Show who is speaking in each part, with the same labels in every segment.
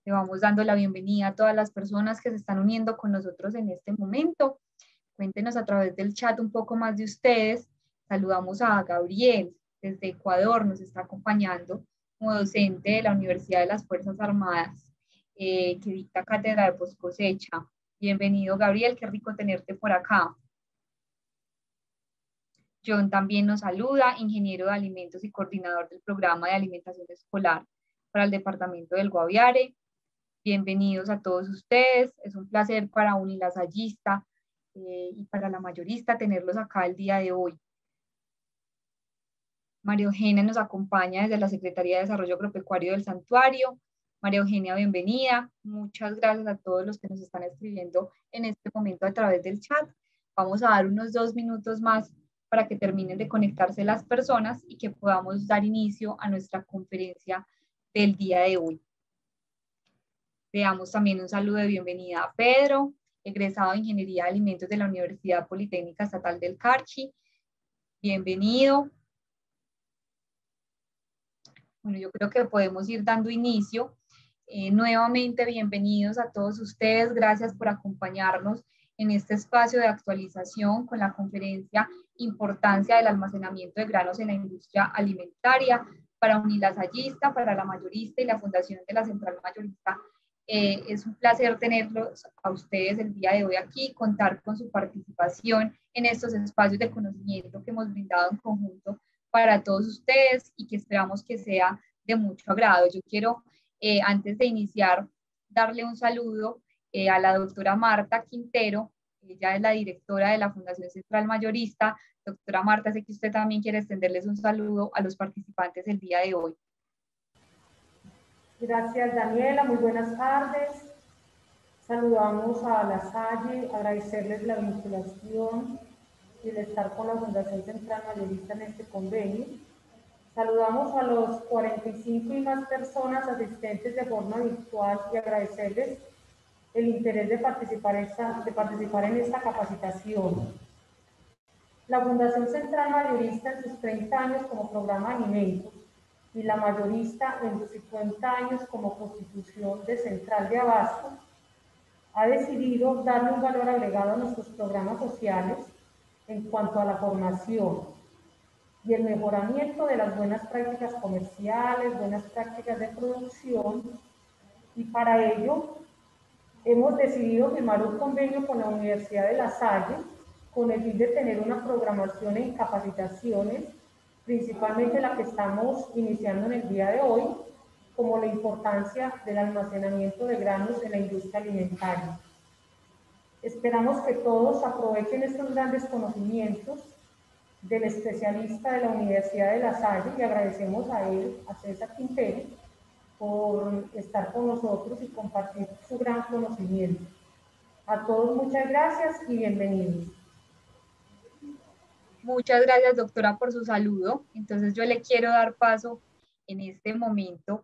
Speaker 1: Le vamos dando la bienvenida a todas las personas que se están uniendo con nosotros en este momento. Cuéntenos a través del chat un poco más de ustedes. Saludamos a Gabriel desde Ecuador, nos está acompañando como docente de la Universidad de las Fuerzas Armadas, que dicta cátedra de post cosecha. Bienvenido, Gabriel, qué rico tenerte por acá. John también nos saluda, ingeniero de alimentos y coordinador del programa de alimentación escolar para el departamento del Guaviare. Bienvenidos a todos ustedes, es un placer para Unilasallista y para la mayorista tenerlos acá el día de hoy. María Eugenia nos acompaña desde la Secretaría de Desarrollo Agropecuario del Santuario. María Eugenia, bienvenida. Muchas gracias a todos los que nos están escribiendo en este momento a través del chat. Vamos a dar unos 2 minutos más para que terminen de conectarse las personas y que podamos dar inicio a nuestra conferencia del día de hoy. Le damos también un saludo de bienvenida a Pedro, egresado de Ingeniería de Alimentos de la Universidad Politécnica Estatal del Carchi. Bienvenido. Bueno, yo creo que podemos ir dando inicio. Nuevamente, bienvenidos a todos ustedes. Gracias por acompañarnos en este espacio de actualización con la conferencia Importancia del almacenamiento de granos en la industria alimentaria para Unilasallista, para la mayorista y la Fundación de la Central Mayorista. Es un placer tenerlos a ustedes el día de hoy aquí, contar con su participación en estos espacios de conocimiento que hemos brindado en conjunto para todos ustedes y que esperamos que sea de mucho agrado. Yo quiero, antes de iniciar, darle un saludo a la doctora Marta Quintero. Ella es la directora de la Fundación Central Mayorista. Doctora Marta, sé que usted también quiere extenderles un saludo a los participantes el día de hoy.
Speaker 2: Gracias, Daniela. Muy buenas tardes. Saludamos a La Salle, agradecerles la vinculación y el estar con la Fundación Central Mayorista en este convenio. Saludamos a los 45 y más personas asistentes de forma virtual y agradecerles el interés de participar en esta capacitación. La Fundación Central Mayorista en sus 30 años como programa de alimentos y la mayorista en sus 50 años como constitución de central de abasto, ha decidido darle un valor agregado a nuestros programas sociales en cuanto a la formación y el mejoramiento de las buenas prácticas comerciales, buenas prácticas de producción, y para ello hemos decidido firmar un convenio con la Universidad de La Salle con el fin de tener una programación en capacitaciones, principalmente la que estamos iniciando en el día de hoy, como la importancia del almacenamiento de granos en la industria alimentaria. Esperamos que todos aprovechen estos grandes conocimientos del especialista de la Universidad de La Salle y agradecemos a él, a César Quintero, por estar con nosotros y compartir su gran conocimiento. A todos muchas gracias y bienvenidos.
Speaker 1: Muchas gracias, doctora, por su saludo. Entonces yo le quiero dar paso en este momento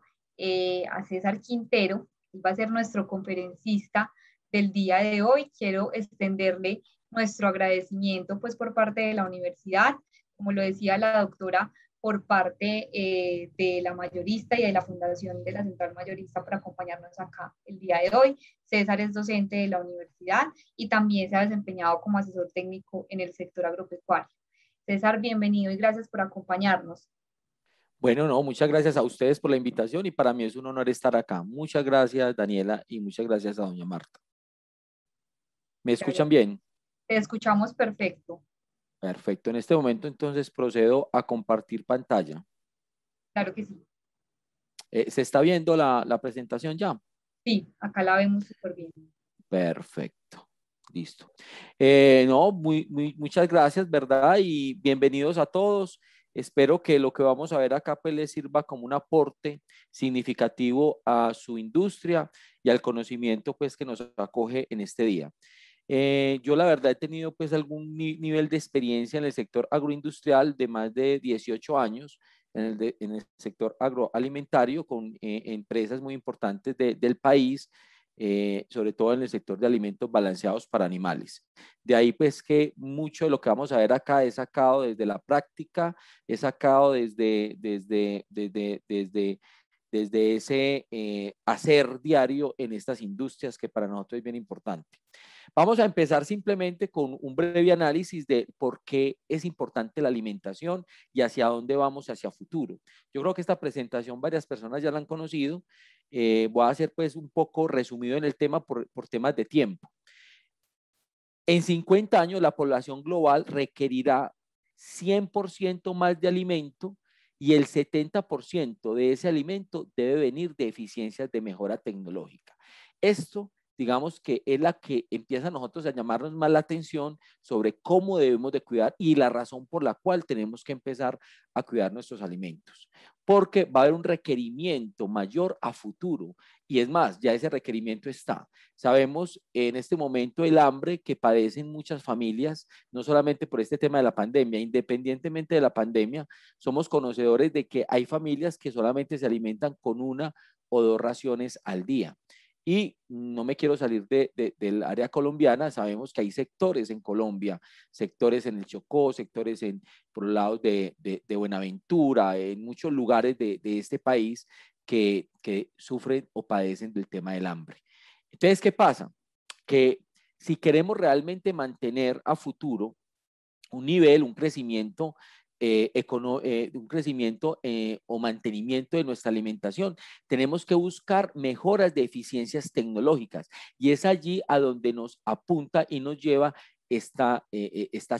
Speaker 1: a César Quintero. Él va a ser nuestro conferencista del día de hoy. Quiero extenderle nuestro agradecimiento pues por parte de la universidad, como lo decía la doctora, por parte de la mayorista y de la Fundación de la Central Mayorista por acompañarnos acá el día de hoy. César es docente de la universidad y también se ha desempeñado como asesor técnico en el sector agropecuario. César, bienvenido y gracias por acompañarnos.
Speaker 3: Bueno, no, muchas gracias a ustedes por la invitación y para mí es un honor estar acá. Muchas gracias, Daniela, y muchas gracias a doña Marta. ¿Me escuchan bien?
Speaker 1: Te escuchamos perfecto.
Speaker 3: Perfecto. En este momento, entonces, procedo a compartir pantalla.
Speaker 1: Claro que sí.
Speaker 3: ¿Se está viendo la presentación ya?
Speaker 1: Sí, acá la vemos súper bien.
Speaker 3: Perfecto. Listo. No, muchas gracias, ¿verdad? Y bienvenidos a todos. Espero que lo que vamos a ver acá pues les sirva como un aporte significativo a su industria y al conocimiento pues que nos acoge en este día. Yo la verdad he tenido pues algún nivel de experiencia en el sector agroindustrial de más de 18 años en el sector agroalimentario con empresas muy importantes del país, sobre todo en el sector de alimentos balanceados para animales. De ahí pues que mucho de lo que vamos a ver acá es sacado desde la práctica, es sacado desde desde ese hacer diario en estas industrias que para nosotros es bien importante. Vamos a empezar simplemente con un breve análisis de por qué es importante la alimentación y hacia dónde vamos hacia futuro. Yo creo que esta presentación varias personas ya la han conocido. Voy a hacer pues un poco resumido en el tema por temas de tiempo. En 50 años la población global requerirá 100% más de alimento y el 70% de ese alimento debe venir de eficiencias de mejora tecnológica. Esto, digamos que es la que empieza a nosotros a llamarnos más la atención sobre cómo debemos de cuidar y la razón por la cual tenemos que empezar a cuidar nuestros alimentos. Porque va a haber un requerimiento mayor a futuro. Y es más, ya ese requerimiento está. Sabemos en este momento el hambre que padecen muchas familias, no solamente por este tema de la pandemia, independientemente de la pandemia, somos conocedores de que hay familias que solamente se alimentan con 1 o 2 raciones al día. Y no me quiero salir del área colombiana, sabemos que hay sectores en Colombia, sectores en el Chocó, sectores por los lados de Buenaventura, en muchos lugares de este país que sufren o padecen del tema del hambre. Entonces, ¿qué pasa? Que si queremos realmente mantener a futuro un nivel, un crecimiento o mantenimiento de nuestra alimentación, tenemos que buscar mejoras de eficiencias tecnológicas y es allí a donde nos apunta y nos lleva esta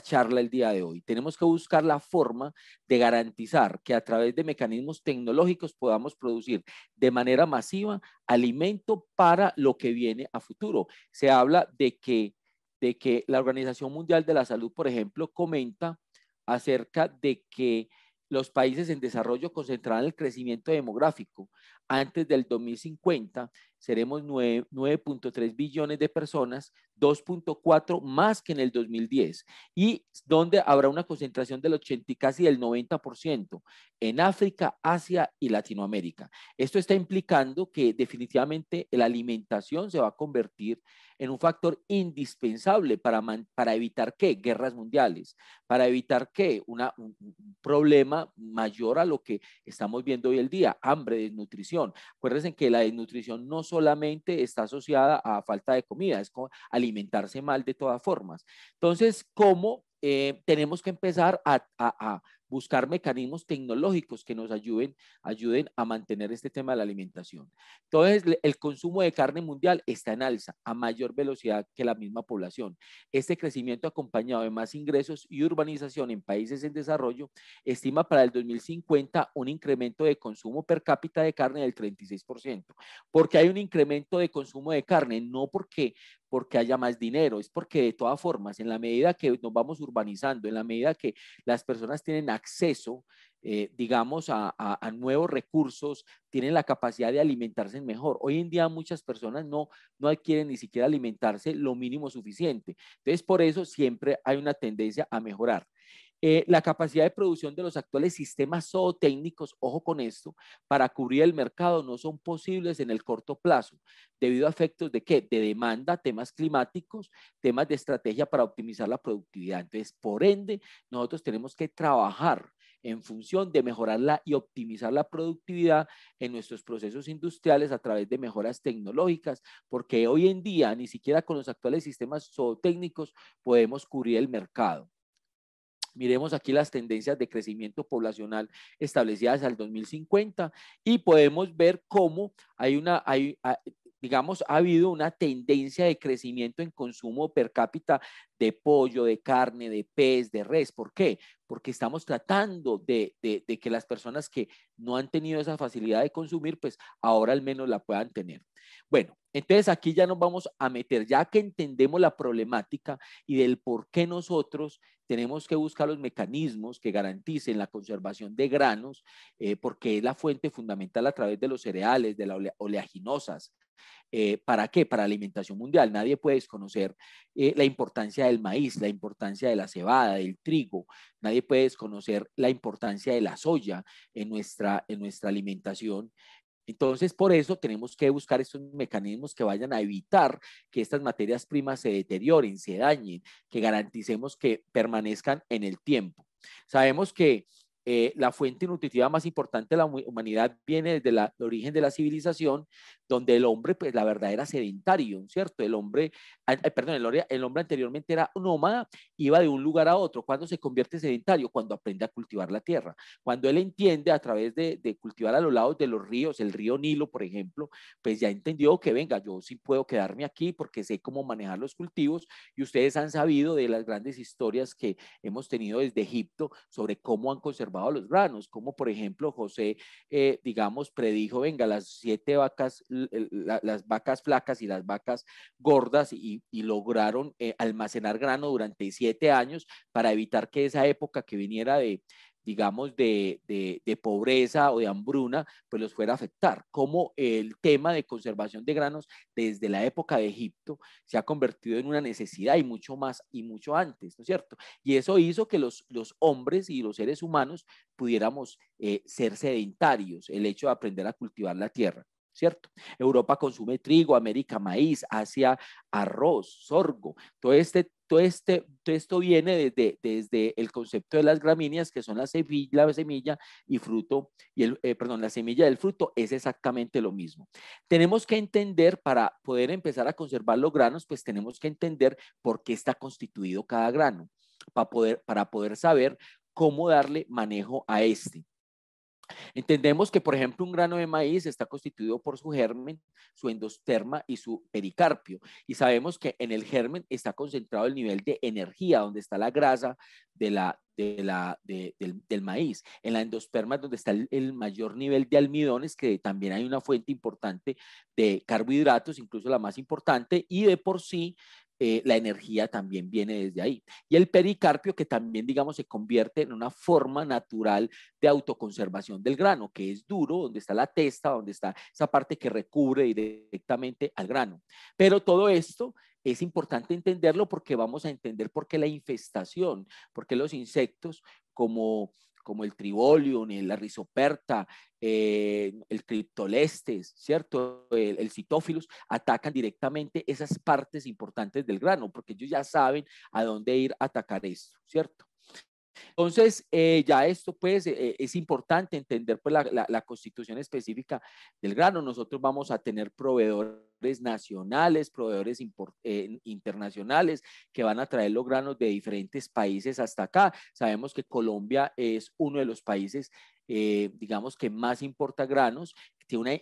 Speaker 3: charla el día de hoy. Tenemos que buscar la forma de garantizar que a través de mecanismos tecnológicos podamos producir de manera masiva alimento para lo que viene a futuro. Se habla de que la Organización Mundial de la Salud, por ejemplo, comenta acerca de que los países en desarrollo concentrarán el crecimiento demográfico. Antes del 2050 seremos 9.3 billones de personas, 2.4 más que en el 2010, y donde habrá una concentración del 80 y casi del 90% en África, Asia y Latinoamérica. Esto está implicando que definitivamente la alimentación se va a convertir en un factor indispensable para evitar ¿qué? Guerras mundiales, para evitar ¿qué? Un problema mayor a lo que estamos viendo hoy el día, hambre, desnutrición. Acuérdense que la desnutrición no solamente está asociada a falta de comida, es como alimentarse mal de todas formas. Entonces, ¿cómo tenemos que empezar a buscar mecanismos tecnológicos que nos ayuden a mantener este tema de la alimentación? Entonces, el consumo de carne mundial está en alza a mayor velocidad que la misma población. Este crecimiento acompañado de más ingresos y urbanización en países en desarrollo estima para el 2050 un incremento de consumo per cápita de carne del 36%. Porque hay un incremento de consumo de carne, no porque haya más dinero, es porque de todas formas, en la medida que nos vamos urbanizando, en la medida que las personas tienen acceso, digamos, a nuevos recursos, tienen la capacidad de alimentarse mejor. Hoy en día muchas personas no adquieren ni siquiera alimentarse lo mínimo suficiente. Entonces, por eso siempre hay una tendencia a mejorar. La capacidad de producción de los actuales sistemas zootécnicos, ojo con esto, para cubrir el mercado no son posibles en el corto plazo, debido a efectos de ¿qué? De demanda, temas climáticos, temas de estrategia para optimizar la productividad. Entonces, por ende, nosotros tenemos que trabajar en función de mejorarla y optimizar la productividad en nuestros procesos industriales a través de mejoras tecnológicas, porque hoy en día ni siquiera con los actuales sistemas zootécnicos podemos cubrir el mercado. Miremos aquí las tendencias de crecimiento poblacional establecidas al 2050 y podemos ver cómo digamos, ha habido una tendencia de crecimiento en consumo per cápita de pollo, de carne, de pez, de res. ¿Por qué? Porque estamos tratando de que las personas que no han tenido esa facilidad de consumir, pues ahora al menos la puedan tener. Bueno, entonces aquí ya nos vamos a meter, ya que entendemos la problemática y del por qué nosotros tenemos que buscar los mecanismos que garanticen la conservación de granos, porque es la fuente fundamental a través de los cereales, de las oleaginosas. ¿Para qué? Para la alimentación mundial. Nadie puede desconocer la importancia del maíz, la importancia de la cebada, del trigo. Nadie puede desconocer la importancia de la soya en nuestra alimentación. Entonces, por eso tenemos que buscar estos mecanismos que vayan a evitar que estas materias primas se deterioren, se dañen, que garanticemos que permanezcan en el tiempo. Sabemos que la fuente nutritiva más importante de la humanidad viene desde el origen de la civilización, donde el hombre, pues la verdad era sedentario, ¿cierto? El hombre, perdón, el hombre anteriormente era nómada, iba de un lugar a otro. ¿Cuándo se convierte sedentario? Cuando aprende a cultivar la tierra. Cuando él entiende a través de cultivar a los lados de los ríos, el río Nilo, por ejemplo, pues ya entendió que venga, yo sí puedo quedarme aquí porque sé cómo manejar los cultivos, y ustedes han sabido de las grandes historias que hemos tenido desde Egipto sobre cómo han conservado los granos, como por ejemplo José, digamos, predijo, venga, las 7 vacas, las vacas flacas y las vacas gordas, y lograron almacenar grano durante 7 años para evitar que esa época que viniera de, digamos, de pobreza o de hambruna, pues los fuera a afectar. Como el tema de conservación de granos desde la época de Egipto se ha convertido en una necesidad, y mucho más y mucho antes, ¿no es cierto? Y eso hizo que los hombres y los seres humanos pudiéramos ser sedentarios, el hecho de aprender a cultivar la tierra, ¿cierto? Europa consume trigo, América maíz, Asia arroz, sorgo, todo esto viene desde el concepto de las gramíneas, que son la semilla y fruto, y perdón, la semilla del fruto es exactamente lo mismo. Tenemos que entender, para poder empezar a conservar los granos, pues tenemos que entender por qué está constituido cada grano, para poder saber cómo darle manejo a este. Entendemos que, por ejemplo, un grano de maíz está constituido por su germen, su endosperma y su pericarpio. Y sabemos que en el germen está concentrado el nivel de energía, donde está la grasa del maíz. En la endosperma es donde está el mayor nivel de almidones, que también hay una fuente importante de carbohidratos, incluso la más importante, y de por sí la energía también viene desde ahí. Y el pericarpio, que también, digamos, se convierte en una forma natural de autoconservación del grano, que es duro, donde está la testa, donde está esa parte que recubre directamente al grano. Pero todo esto es importante entenderlo, porque vamos a entender por qué la infestación, por qué los insectos como el tribolium, la rizoperta, el criptolestes, ¿cierto? El citófilus, atacan directamente esas partes importantes del grano, porque ellos ya saben a dónde ir a atacar esto, ¿cierto? Entonces, ya esto pues es importante entender pues la constitución específica del grano. Nosotros vamos a tener proveedores nacionales, proveedores internacionales, que van a traer los granos de diferentes países hasta acá. Sabemos que Colombia es uno de los países, digamos, que más importa granos, tiene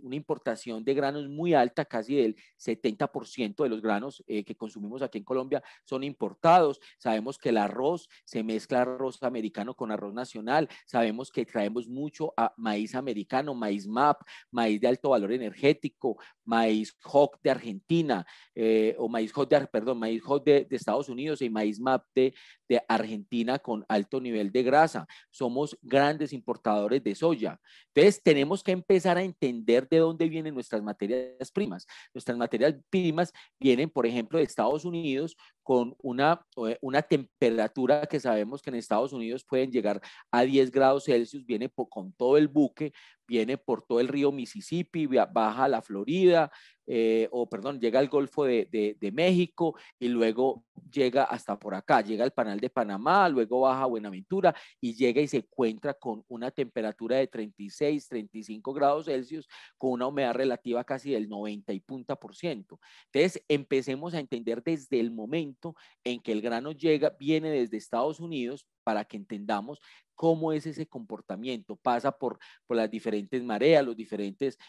Speaker 3: una importación de granos muy alta, casi del 70% de los granos que consumimos aquí en Colombia son importados. Sabemos que el arroz se mezcla arroz americano con arroz nacional. Sabemos que traemos mucho maíz americano, maíz MAP, maíz de alto valor energético, maíz HOC de Argentina, o maíz HOC maíz HOC de Estados Unidos, y maíz MAP de Argentina con alto nivel de grasa. Somos grandes importadores de soya. Entonces, tenemos que empezar a entender de dónde vienen nuestras materias primas. Nuestras materias primas vienen, por ejemplo, de Estados Unidos, con una temperatura que sabemos que en Estados Unidos pueden llegar a 10 grados Celsius, viene con todo el buque, viene por todo el río Mississippi, baja a la Florida, llega al Golfo de México, y luego llega hasta por acá, llega al Canal de Panamá, luego baja a Buenaventura, y llega y se encuentra con una temperatura de 36, 35 grados Celsius, con una humedad relativa casi del 90%. Entonces, empecemos a entender desde el momento en que el grano viene desde Estados Unidos, para que entendamos cómo es ese comportamiento. Pasa por las diferentes mareas, los diferentes,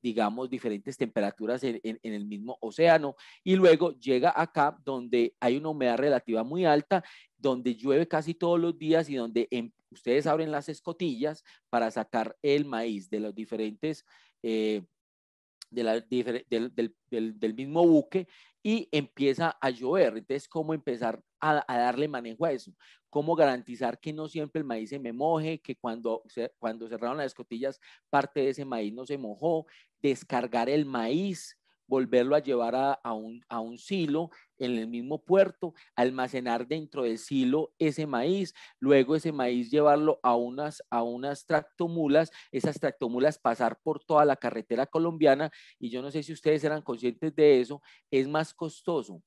Speaker 3: digamos, diferentes temperaturas en el mismo océano, y luego llega acá, donde hay una humedad relativa muy alta, donde llueve casi todos los días, y donde ustedes abren las escotillas para sacar el maíz de los diferentes, del mismo buque, y empieza a llover. Entonces, ¿cómo empezar a darle manejo a eso? ¿Cómo garantizar que no siempre el maíz se me moje, que cuando cerraron las escotillas parte de ese maíz no se mojó? Descargar el maíz, volverlo a llevar a un silo en el mismo puerto, almacenar dentro del silo ese maíz, luego ese maíz llevarlo a unas tractomulas, esas tractomulas pasar por toda la carretera colombiana. Y yo no sé si ustedes eran conscientes de eso, es más costoso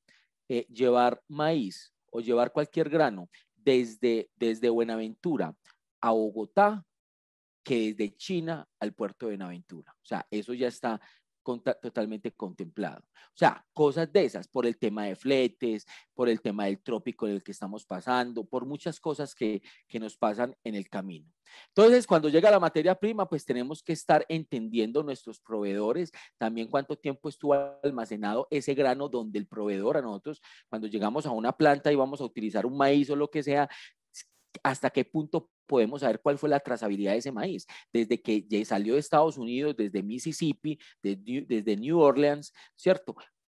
Speaker 3: llevar maíz o llevar cualquier grano desde Buenaventura a Bogotá que desde China al puerto de Buenaventura. O sea, eso ya está totalmente contemplado. O sea, cosas de esas, por el tema de fletes, por el tema del trópico en el que estamos pasando, por muchas cosas que nos pasan en el camino. Entonces, cuando llega la materia prima, pues tenemos que estar entendiendo nuestros proveedores, también cuánto tiempo estuvo almacenado ese grano donde el proveedor, a nosotros, cuando llegamos a una planta y vamos a utilizar un maíz o lo que sea, hasta qué punto podemos saber cuál fue la trazabilidad de ese maíz, desde que salió de Estados Unidos, desde Mississippi, desde New Orleans, ¿cierto?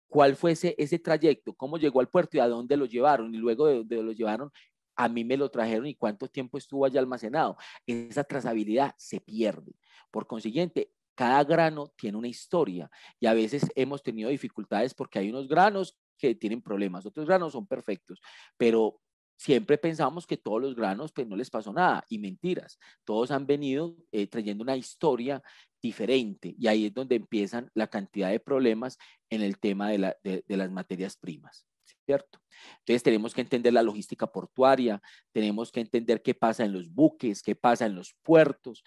Speaker 3: ¿Cuál fue ese trayecto? ¿Cómo llegó al puerto y a dónde lo llevaron? Y luego de dónde lo llevaron, a mí me lo trajeron y cuánto tiempo estuvo allá almacenado. Esa trazabilidad se pierde. Por consiguiente, cada grano tiene una historia y a veces hemos tenido dificultades porque hay unos granos que tienen problemas, otros granos son perfectos, pero siempre pensamos que todos los granos pues no les pasó nada y mentiras, todos han venido trayendo una historia diferente y ahí es donde empiezan la cantidad de problemas en el tema de las materias primas, ¿cierto? Entonces tenemos que entender la logística portuaria, tenemos que entender qué pasa en los buques, qué pasa en los puertos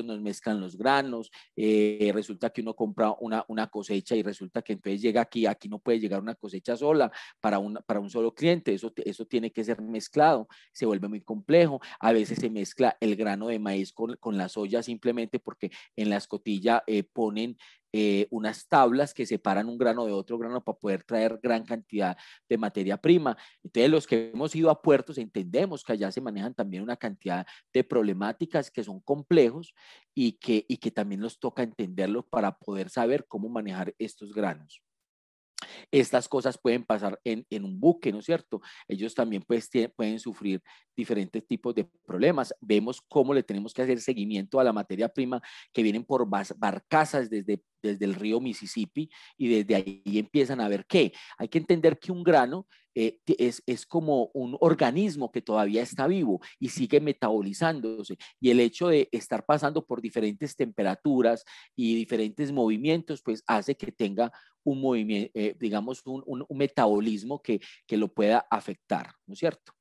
Speaker 3: nos mezclan los granos, resulta que uno compra una cosecha y resulta que entonces llega aquí no puede llegar una cosecha sola para un solo cliente, eso tiene que ser mezclado, se vuelve muy complejo, a veces se mezcla el grano de maíz con la soya simplemente porque en la escotilla ponen unas tablas que separan un grano de otro grano para poder traer gran cantidad de materia prima. Entonces, los que hemos ido a puertos entendemos que allá se manejan también una cantidad de problemáticas que son complejos y que también nos toca entenderlo para poder saber cómo manejar estos granos. Estas cosas pueden pasar en un buque, ¿no es cierto? Ellos también pues, pueden sufrir diferentes tipos de problemas. Vemos cómo le tenemos que hacer seguimiento a la materia prima que vienen por barcazas desde el río Mississippi y desde ahí empiezan a ver qué. Hay que entender que un grano es como un organismo que todavía está vivo y sigue metabolizándose y el hecho de estar pasando por diferentes temperaturas y diferentes movimientos pues hace que tenga un movimiento, digamos un metabolismo que lo pueda afectar, ¿no es cierto?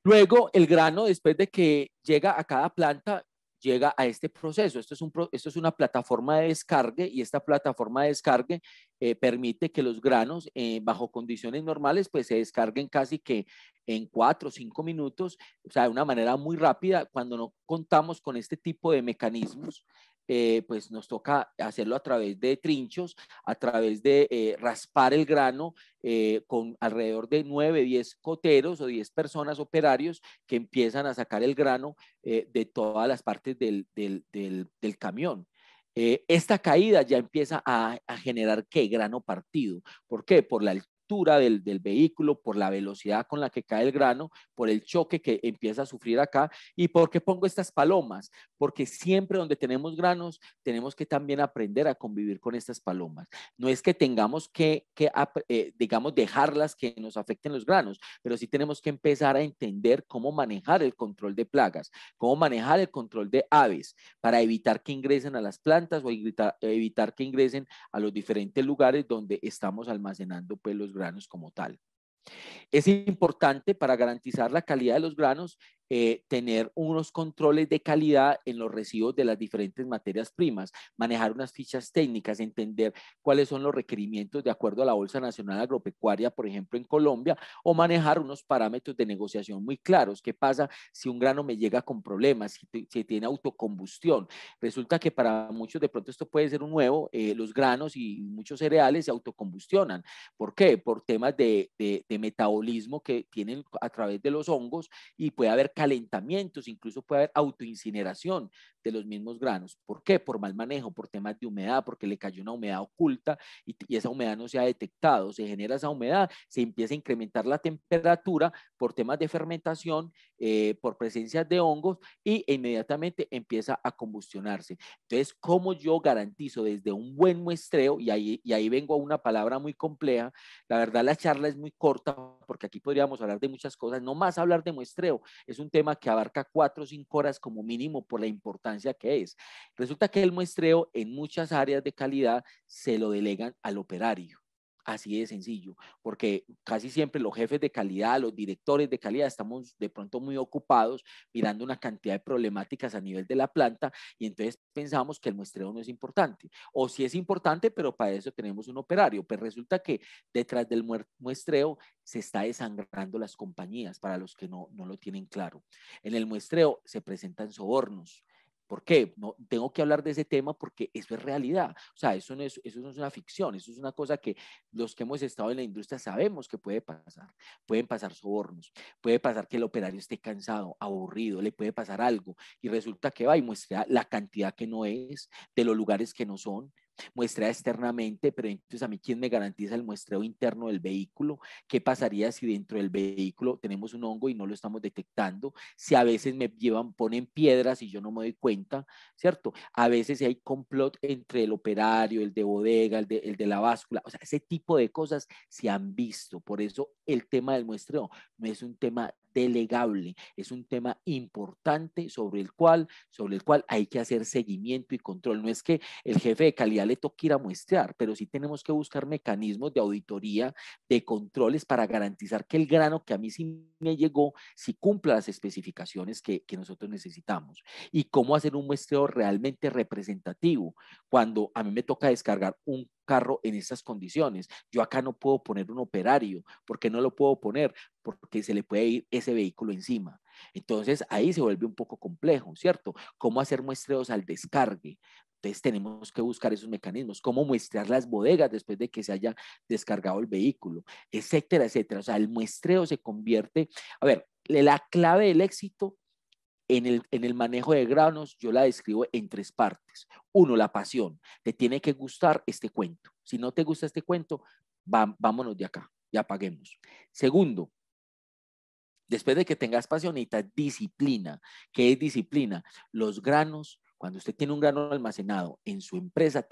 Speaker 3: Luego el grano, después de que llega a cada planta, llega a este proceso. Esto es una plataforma de descargue y esta plataforma de descargue permite que los granos bajo condiciones normales pues se descarguen casi que en 4 o 5 minutos, o sea, de una manera muy rápida. Cuando no contamos con este tipo de mecanismos, pues nos toca hacerlo a través de trinchos, a través de raspar el grano con alrededor de 9, 10 coteros o 10 personas operarios que empiezan a sacar el grano de todas las partes del camión. Esta caída ya empieza a generar ¿qué? Grano partido. ¿Por qué? Por la altura del vehículo, por la velocidad con la que cae el grano, por el choque que empieza a sufrir acá. ¿Y por qué pongo estas palomas? Porque siempre donde tenemos granos, tenemos que también aprender a convivir con estas palomas. No es que tengamos que digamos, dejarlas que nos afecten los granos, pero sí tenemos que empezar a entender cómo manejar el control de plagas, cómo manejar el control de aves para evitar que ingresen a las plantas o evitar que ingresen a los diferentes lugares donde estamos almacenando pues, los granos como tal. Es importante para garantizar la calidad de los granos tener unos controles de calidad en los residuos de las diferentes materias primas, manejar unas fichas técnicas, entender cuáles son los requerimientos de acuerdo a la Bolsa Nacional Agropecuaria, por ejemplo, en Colombia, o manejar unos parámetros de negociación muy claros. ¿Qué pasa si un grano me llega con problemas, si tiene autocombustión? Resulta que para muchos de pronto esto puede ser un nuevo, los granos y muchos cereales se autocombustionan. ¿Por qué? Por temas de metabolismo que tienen a través de los hongos y puede haber calentamientos, incluso puede haber autoincineración de los mismos granos. ¿Por qué? Por mal manejo, por temas de humedad, porque le cayó una humedad oculta y esa humedad no se ha detectado. Se genera esa humedad, se empieza a incrementar la temperatura por temas de fermentación, por presencia de hongos e inmediatamente empieza a combustionarse. Entonces, ¿cómo yo garantizo desde un buen muestreo? Y ahí vengo a una palabra muy compleja. La verdad, la charla es muy corta porque aquí podríamos hablar de muchas cosas, no más hablar de muestreo. Es un tema que abarca 4 o 5 horas como mínimo por la importancia que es. Resulta que el muestreo en muchas áreas de calidad se lo delegan al operario. Así de sencillo, porque casi siempre los jefes de calidad, los directores de calidad, estamos de pronto muy ocupados mirando una cantidad de problemáticas a nivel de la planta y entonces pensamos que el muestreo no es importante. O sí es importante, pero para eso tenemos un operario. Pues resulta que detrás del muestreo se está desangrando las compañías, para los que no lo tienen claro. En el muestreo se presentan sobornos. ¿Por qué? No, tengo que hablar de ese tema porque eso es realidad. O sea, eso no es una ficción, eso es una cosa que los que hemos estado en la industria sabemos que puede pasar. Pueden pasar sobornos, puede pasar que el operario esté cansado, aburrido, le puede pasar algo y resulta que va y muestra la cantidad que no es, de los lugares que no son, muestra externamente, pero entonces a mí, ¿quién me garantiza el muestreo interno del vehículo? ¿Qué pasaría si dentro del vehículo tenemos un hongo y no lo estamos detectando? Si a veces me ponen piedras y yo no me doy cuenta, ¿cierto? A veces hay complot entre el operario, el de bodega, el de la báscula, o sea, ese tipo de cosas se han visto. Por eso el tema del muestreo no es un tema delegable, es un tema importante sobre el cual hay que hacer seguimiento y control. No es que el jefe de calidad le toque ir a muestrear, pero sí tenemos que buscar mecanismos de auditoría, de controles para garantizar que el grano que a mí sí me llegó, sí cumpla las especificaciones que nosotros necesitamos. Y cómo hacer un muestreo realmente representativo cuando a mí me toca descargar un carro en estas condiciones. Yo acá no puedo poner un operario. ¿Por qué no lo puedo poner? Porque se le puede ir ese vehículo encima. Entonces ahí se vuelve un poco complejo, ¿cierto? ¿Cómo hacer muestreos al descargue? Entonces tenemos que buscar esos mecanismos, cómo muestrear las bodegas después de que se haya descargado el vehículo, etcétera, etcétera. O sea, el muestreo se convierte, a ver, la clave del éxito en el manejo de granos, yo la describo en tres partes. Uno, la pasión. Te tiene que gustar este cuento. Si no te gusta este cuento, vámonos de acá, ya paguemos. Segundo, después de que tengas pasión, necesitas disciplina. ¿Qué es disciplina? Los granos, cuando usted tiene un grano almacenado en su empresa,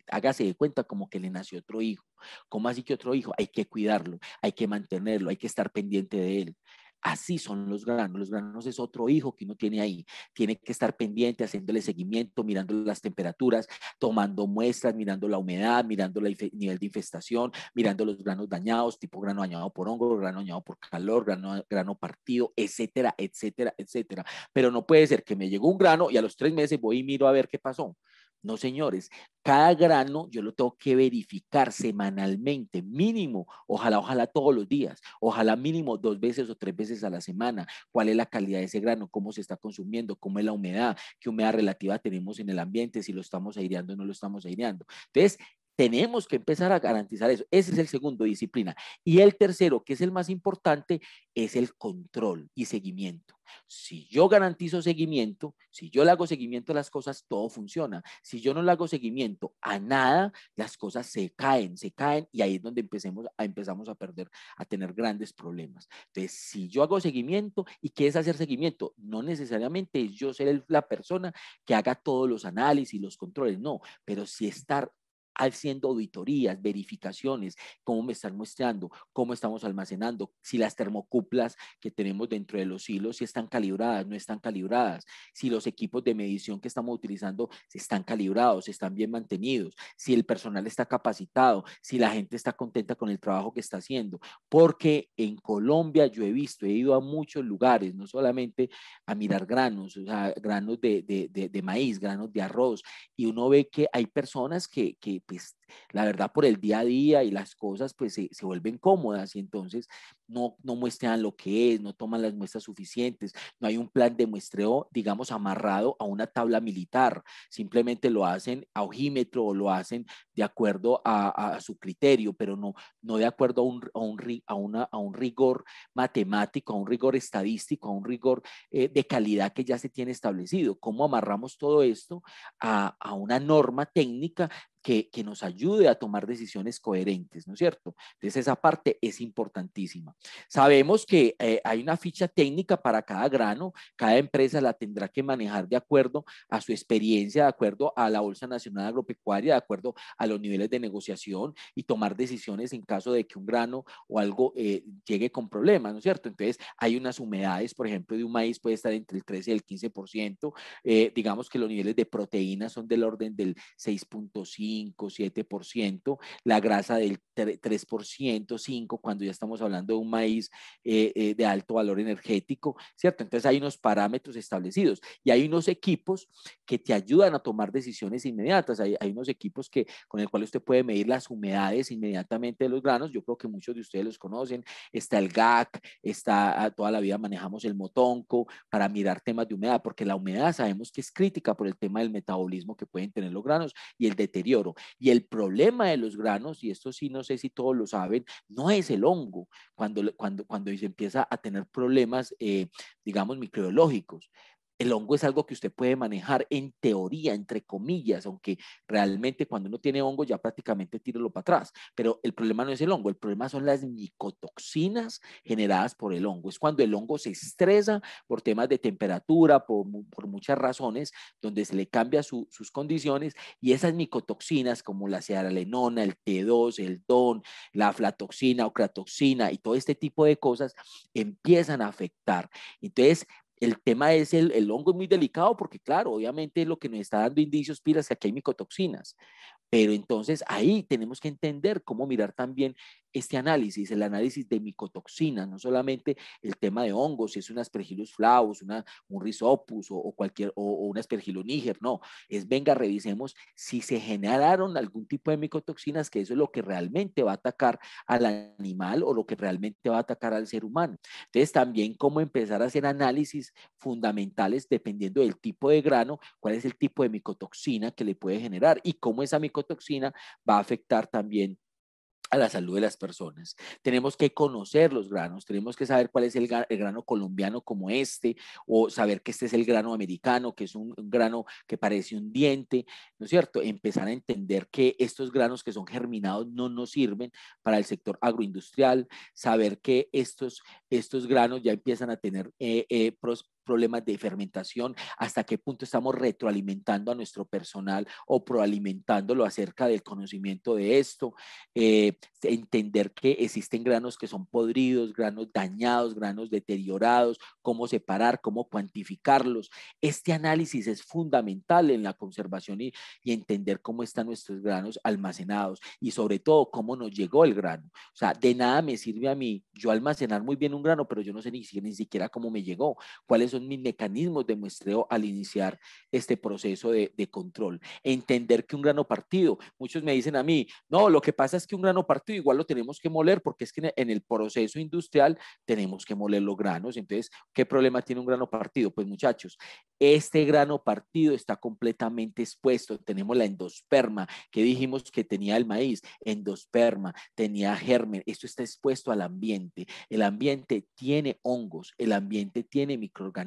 Speaker 3: hágase de cuenta como que le nació otro hijo. ¿Cómo así que otro hijo? Hay que cuidarlo, hay que mantenerlo, hay que estar pendiente de él. Así son los granos. Los granos es otro hijo que uno tiene ahí. Tiene que estar pendiente, haciéndole seguimiento, mirando las temperaturas, tomando muestras, mirando la humedad, mirando el nivel de infestación, mirando los granos dañados, tipo grano dañado por hongo, grano dañado por calor, grano partido, etcétera, etcétera, etcétera. Pero no puede ser que me llegó un grano y a los 3 meses voy y miro a ver qué pasó. No, señores, cada grano yo lo tengo que verificar semanalmente, mínimo, ojalá todos los días, ojalá mínimo 2 veces o 3 veces a la semana. ¿Cuál es la calidad de ese grano? ¿Cómo se está consumiendo? ¿Cómo es la humedad? ¿Qué humedad relativa tenemos en el ambiente? Si lo estamos aireando o no lo estamos aireando. Entonces, tenemos que empezar a garantizar eso. Ese es el segundo, disciplina. Y el tercero, que es el más importante, es el control y seguimiento. Si yo garantizo seguimiento, si yo le hago seguimiento a las cosas, todo funciona. Si yo no le hago seguimiento a nada, las cosas se caen y ahí es donde empezamos a perder, a tener grandes problemas. Entonces, si yo hago seguimiento, ¿y qué es hacer seguimiento? No necesariamente es yo ser la persona que haga todos los análisis y los controles, no, pero sí estar haciendo auditorías, verificaciones, cómo me están muestreando, cómo estamos almacenando, si las termocuplas que tenemos dentro de los hilos, si están calibradas, no están calibradas, si los equipos de medición que estamos utilizando están calibrados, están bien mantenidos, si el personal está capacitado, si la gente está contenta con el trabajo que está haciendo, porque en Colombia yo he ido a muchos lugares, no solamente a mirar granos, o sea, granos de maíz, granos de arroz, y uno ve que hay personas que pues la verdad por el día a día y las cosas pues se vuelven cómodas y entonces no muestran lo que es, no toman las muestras suficientes, no hay un plan de muestreo, digamos, amarrado a una tabla militar, simplemente lo hacen a ojímetro o lo hacen de acuerdo a su criterio, pero no de acuerdo a un rigor matemático, a un rigor estadístico, a un rigor de calidad que ya se tiene establecido. ¿Cómo amarramos todo esto a una norma técnica que nos ayude a tomar decisiones coherentes, ¿no es cierto? Entonces esa parte es importantísima. Sabemos que hay una ficha técnica para cada grano, cada empresa la tendrá que manejar de acuerdo a su experiencia, de acuerdo a la Bolsa Nacional Agropecuaria, de acuerdo a los niveles de negociación y tomar decisiones en caso de que un grano o algo llegue con problemas, ¿no es cierto? Entonces hay unas humedades, por ejemplo, de un maíz puede estar entre el 13 y el 15%, digamos que los niveles de proteínas son del orden del 6.5, 7%, 7%, la grasa del 3%, 5%, cuando ya estamos hablando de un maíz de alto valor energético, ¿cierto? Entonces hay unos parámetros establecidos y hay unos equipos que te ayudan a tomar decisiones inmediatas. Hay unos equipos con el cual usted puede medir las humedades inmediatamente de los granos. Yo creo que muchos de ustedes los conocen. Está el GAC, toda la vida manejamos el Motonco para mirar temas de humedad, porque la humedad sabemos que es crítica por el tema del metabolismo que pueden tener los granos y el deterioro. Y el problema de los granos, y esto sí no sé si todos lo saben, no es el hongo cuando se empieza a tener problemas, digamos, microbiológicos. El hongo es algo que usted puede manejar en teoría, entre comillas, aunque realmente cuando uno tiene hongo ya prácticamente tíralo para atrás. Pero el problema no es el hongo, el problema son las micotoxinas generadas por el hongo. Es cuando el hongo se estresa por temas de temperatura, por muchas razones, donde se le cambia sus condiciones, y esas micotoxinas como la zearalenona, el T2, el DON, la aflatoxina, ocratoxina y todo este tipo de cosas empiezan a afectar. Entonces, el tema es el hongo es muy delicado porque, claro, obviamente lo que nos está dando indicios, Pira, es que aquí hay micotoxinas. Pero entonces ahí tenemos que entender cómo mirar también este análisis, el análisis de micotoxinas, no solamente el tema de hongos, si es un Aspergillus flavus, un Rhizopus o un Aspergillus niger, no, venga, revisemos si se generaron algún tipo de micotoxinas, que eso es lo que realmente va a atacar al animal o lo que realmente va a atacar al ser humano. Entonces también cómo empezar a hacer análisis fundamentales dependiendo del tipo de grano, cuál es el tipo de micotoxina que le puede generar y cómo esa micotoxina va a afectar también a la salud de las personas. Tenemos que conocer los granos, tenemos que saber cuál es el grano colombiano como este, o saber que este es el grano americano, que es un grano que parece un diente, ¿no es cierto? Empezar a entender que estos granos que son germinados no nos sirven para el sector agroindustrial, saber que estos granos ya empiezan a tener problemas de fermentación, hasta qué punto estamos retroalimentando a nuestro personal o proalimentándolo acerca del conocimiento de esto, entender que existen granos que son podridos, granos dañados, granos deteriorados, cómo separar, cómo cuantificarlos. Este análisis es fundamental en la conservación y entender cómo están nuestros granos almacenados y sobre todo cómo nos llegó el grano. O sea, de nada me sirve a mí yo almacenar muy bien un grano, pero yo no sé ni siquiera cómo me llegó, cuáles son mis mecanismos de muestreo al iniciar este proceso de control. Entender que un grano partido, muchos me dicen a mí, no, lo que pasa es que un grano partido igual lo tenemos que moler porque es que en el proceso industrial tenemos que moler los granos. Entonces, ¿qué problema tiene un grano partido? Pues muchachos, este grano partido está completamente expuesto. Tenemos la endosperma, que dijimos que tenía el maíz, endosperma, tenía germen. Esto está expuesto al ambiente. El ambiente tiene hongos, el ambiente tiene microorganismos.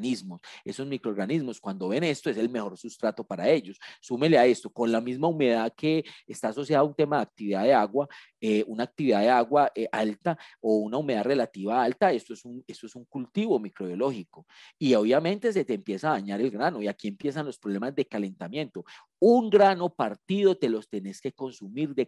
Speaker 3: Esos microorganismos, cuando ven esto, es el mejor sustrato para ellos. Súmele a esto, con la misma humedad que está asociada a un tema de actividad de agua, una actividad de agua alta o una humedad relativa alta, esto es un cultivo microbiológico. Y obviamente se te empieza a dañar el grano y aquí empiezan los problemas de calentamiento. Un grano partido te los tenés que consumir de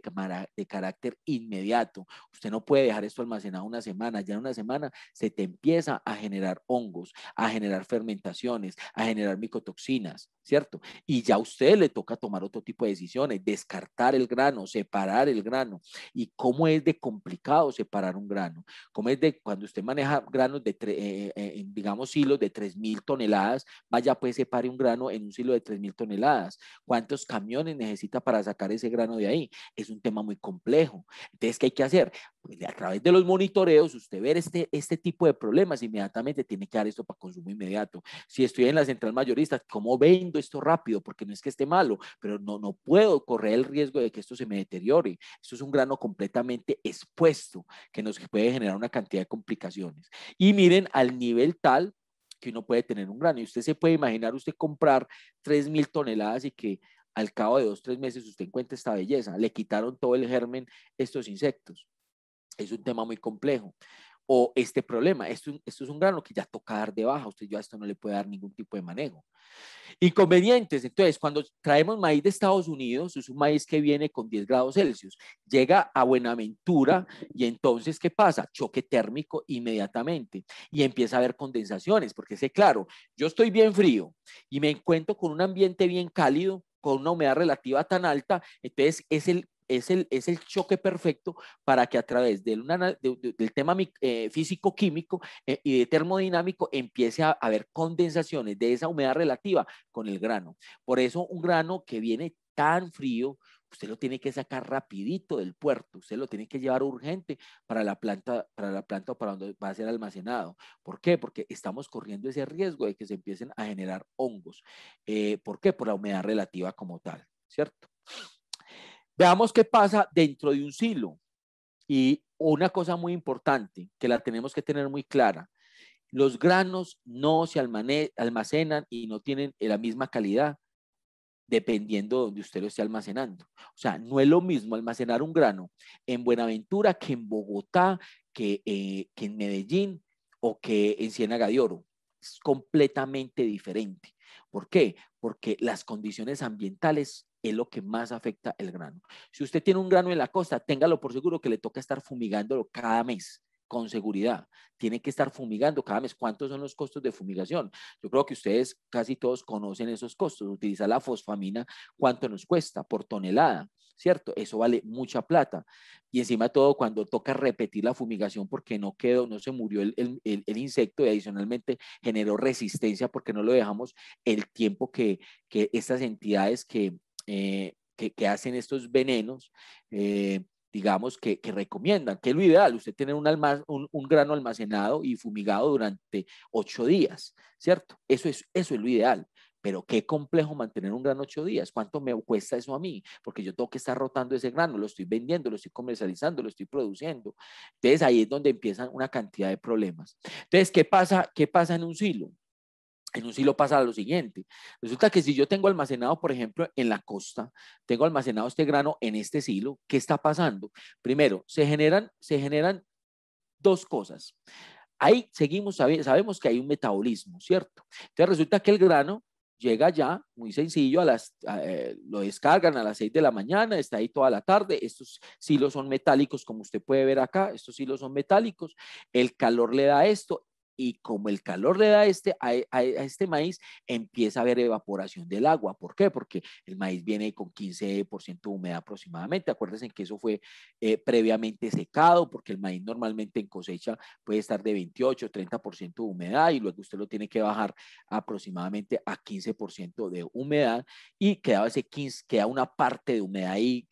Speaker 3: carácter inmediato. Usted no puede dejar esto almacenado una semana. Ya en una semana se te empieza a generar hongos, a generar fermentaciones, a generar micotoxinas, ¿cierto? Y ya a usted le toca tomar otro tipo de decisiones, descartar el grano, separar el grano. ¿Y cómo es de complicado separar un grano? ¿Cómo es de cuando usted maneja granos digamos, silos de 3.000 toneladas, vaya pues separe un grano en un silo de 3.000 toneladas? ¿Cuántos camiones necesita para sacar ese grano de ahí? Es un tema muy complejo. Entonces, ¿qué hay que hacer? Pues a través de los monitoreos, usted ver este tipo de problemas, inmediatamente tiene que dar esto para consumo inmediato. Si estoy en la central mayorista, ¿cómo vendo esto rápido? Porque no es que esté malo, pero no puedo correr el riesgo de que esto se me deteriore. Esto es un grano completamente expuesto que nos puede generar una cantidad de complicaciones. Y miren al nivel tal que uno puede tener un grano. Y usted se puede imaginar usted comprar 3.000 toneladas y que al cabo de 2, 3 meses usted encuentre esta belleza. Le quitaron todo el germen estos insectos. Es un tema muy complejo. O este problema, esto es un grano que ya toca dar de baja, usted ya a esto no le puede dar ningún tipo de manejo. Inconvenientes, entonces, cuando traemos maíz de Estados Unidos, es un maíz que viene con 10 grados Celsius, llega a Buenaventura y entonces, ¿qué pasa? Choque térmico inmediatamente y empieza a haber condensaciones, porque sé, claro, yo estoy bien frío y me encuentro con un ambiente bien cálido, con una humedad relativa tan alta, entonces es es el choque perfecto para que a través del tema físico-químico y de termodinámico empiece a haber condensaciones de esa humedad relativa con el grano. Por eso un grano que viene tan frío, usted lo tiene que sacar rapidito del puerto, usted lo tiene que llevar urgente para la planta o para donde va a ser almacenado. ¿Por qué? Porque estamos corriendo ese riesgo de que se empiecen a generar hongos. ¿Por qué? Por la humedad relativa como tal, ¿cierto? Veamos qué pasa dentro de un silo. Y una cosa muy importante que la tenemos que tener muy clara, los granos no se almacenan y no tienen la misma calidad dependiendo de donde usted lo esté almacenando. O sea, no es lo mismo almacenar un grano en Buenaventura que en Bogotá, que en Medellín o que en Ciénaga de Oro. Es completamente diferente. ¿Por qué? Porque las condiciones ambientales es lo que más afecta el grano. Si usted tiene un grano en la costa, téngalo por seguro que le toca estar fumigándolo cada mes, con seguridad. Tiene que estar fumigando cada mes. ¿Cuántos son los costos de fumigación? Yo creo que ustedes casi todos conocen esos costos. Utilizar la fosfamina, ¿cuánto nos cuesta por tonelada? ¿Cierto? Eso vale mucha plata. Y encima de todo, cuando toca repetir la fumigación porque no se murió el insecto y adicionalmente generó resistencia porque no lo dejamos el tiempo que estas entidades que hacen estos venenos, digamos, que recomiendan, que es lo ideal, usted tener un grano almacenado y fumigado durante 8 días, ¿cierto? Eso es lo ideal. Pero qué complejo mantener un grano 8 días. ¿Cuánto me cuesta eso a mí? Porque yo tengo que estar rotando ese grano, lo estoy vendiendo, lo estoy comercializando, lo estoy produciendo. Entonces ahí es donde empiezan una cantidad de problemas. Entonces, ¿qué pasa en un silo? En un silo pasa lo siguiente. Resulta que si yo tengo almacenado, por ejemplo, en la costa, tengo almacenado este grano en este silo, ¿qué está pasando? Primero, se generan dos cosas. Ahí sabemos que hay un metabolismo, ¿cierto? Entonces resulta que el grano llega ya, muy sencillo, lo descargan a las 6 de la mañana, está ahí toda la tarde. Estos silos son metálicos, como usted puede ver acá, estos silos son metálicos, el calor le da esto, y como el calor le da a este maíz, empieza a haber evaporación del agua. ¿Por qué? Porque el maíz viene con 15% de humedad aproximadamente. Acuérdense que eso fue previamente secado, porque el maíz normalmente en cosecha puede estar de 28, 30% de humedad y luego usted lo tiene que bajar aproximadamente a 15% de humedad y queda una parte de humedad ahí,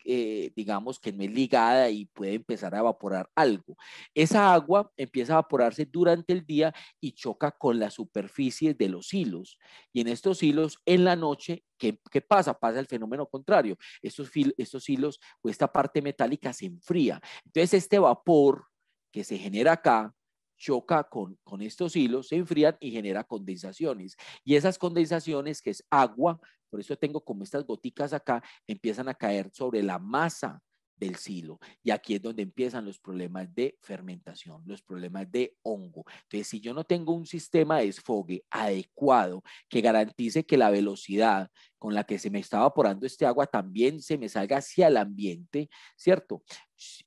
Speaker 3: digamos que no es ligada y puede empezar a evaporar algo. Esa agua empieza a evaporarse durante el día y choca con la superficie de los hilos. Y en estos hilos, en la noche, ¿qué pasa? Pasa el fenómeno contrario. Estos hilos o esta parte metálica se enfría. Entonces, este vapor que se genera acá choca con estos hilos, se enfrían y genera condensaciones. Y esas condensaciones, que es agua, por eso tengo como estas goticas acá, empiezan a caer sobre la masa del silo. Y aquí es donde empiezan los problemas de fermentación, los problemas de hongo. Entonces, si yo no tengo un sistema de desfogue adecuado que garantice que la velocidad con la que se me está evaporando este agua también se me salga hacia el ambiente, ¿cierto?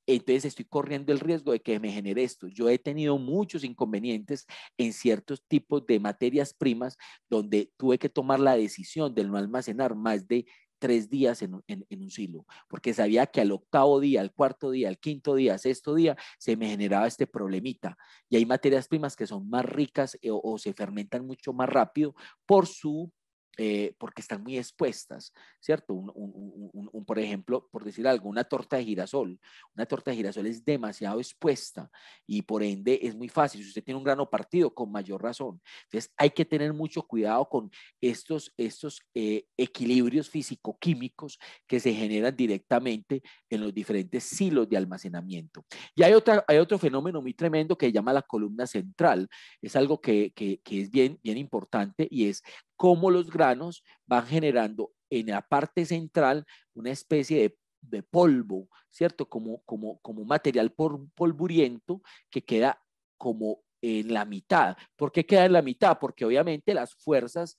Speaker 3: Entonces estoy corriendo el riesgo de que me genere esto. Yo he tenido muchos inconvenientes en ciertos tipos de materias primas donde tuve que tomar la decisión de no almacenar más de 3 días en un silo, porque sabía que al octavo día, al cuarto día, al quinto día, al sexto día, se me generaba este problemita. Y hay materias primas que son más ricas o se fermentan mucho más rápido porque están muy expuestas, ¿cierto? Por ejemplo, por decir algo, una torta de girasol. Una torta de girasol es demasiado expuesta y por ende es muy fácil. Si usted tiene un grano partido, con mayor razón. Entonces hay que tener mucho cuidado con estos equilibrios físico-químicos que se generan directamente en los diferentes silos de almacenamiento. Y hay otro fenómeno muy tremendo que se llama la columna central. Es algo que es bien importante y es cómo los granos van generando en la parte central una especie de polvo, ¿cierto? Como material polvuriento que queda como en la mitad. ¿Por qué queda en la mitad? Porque obviamente las fuerzas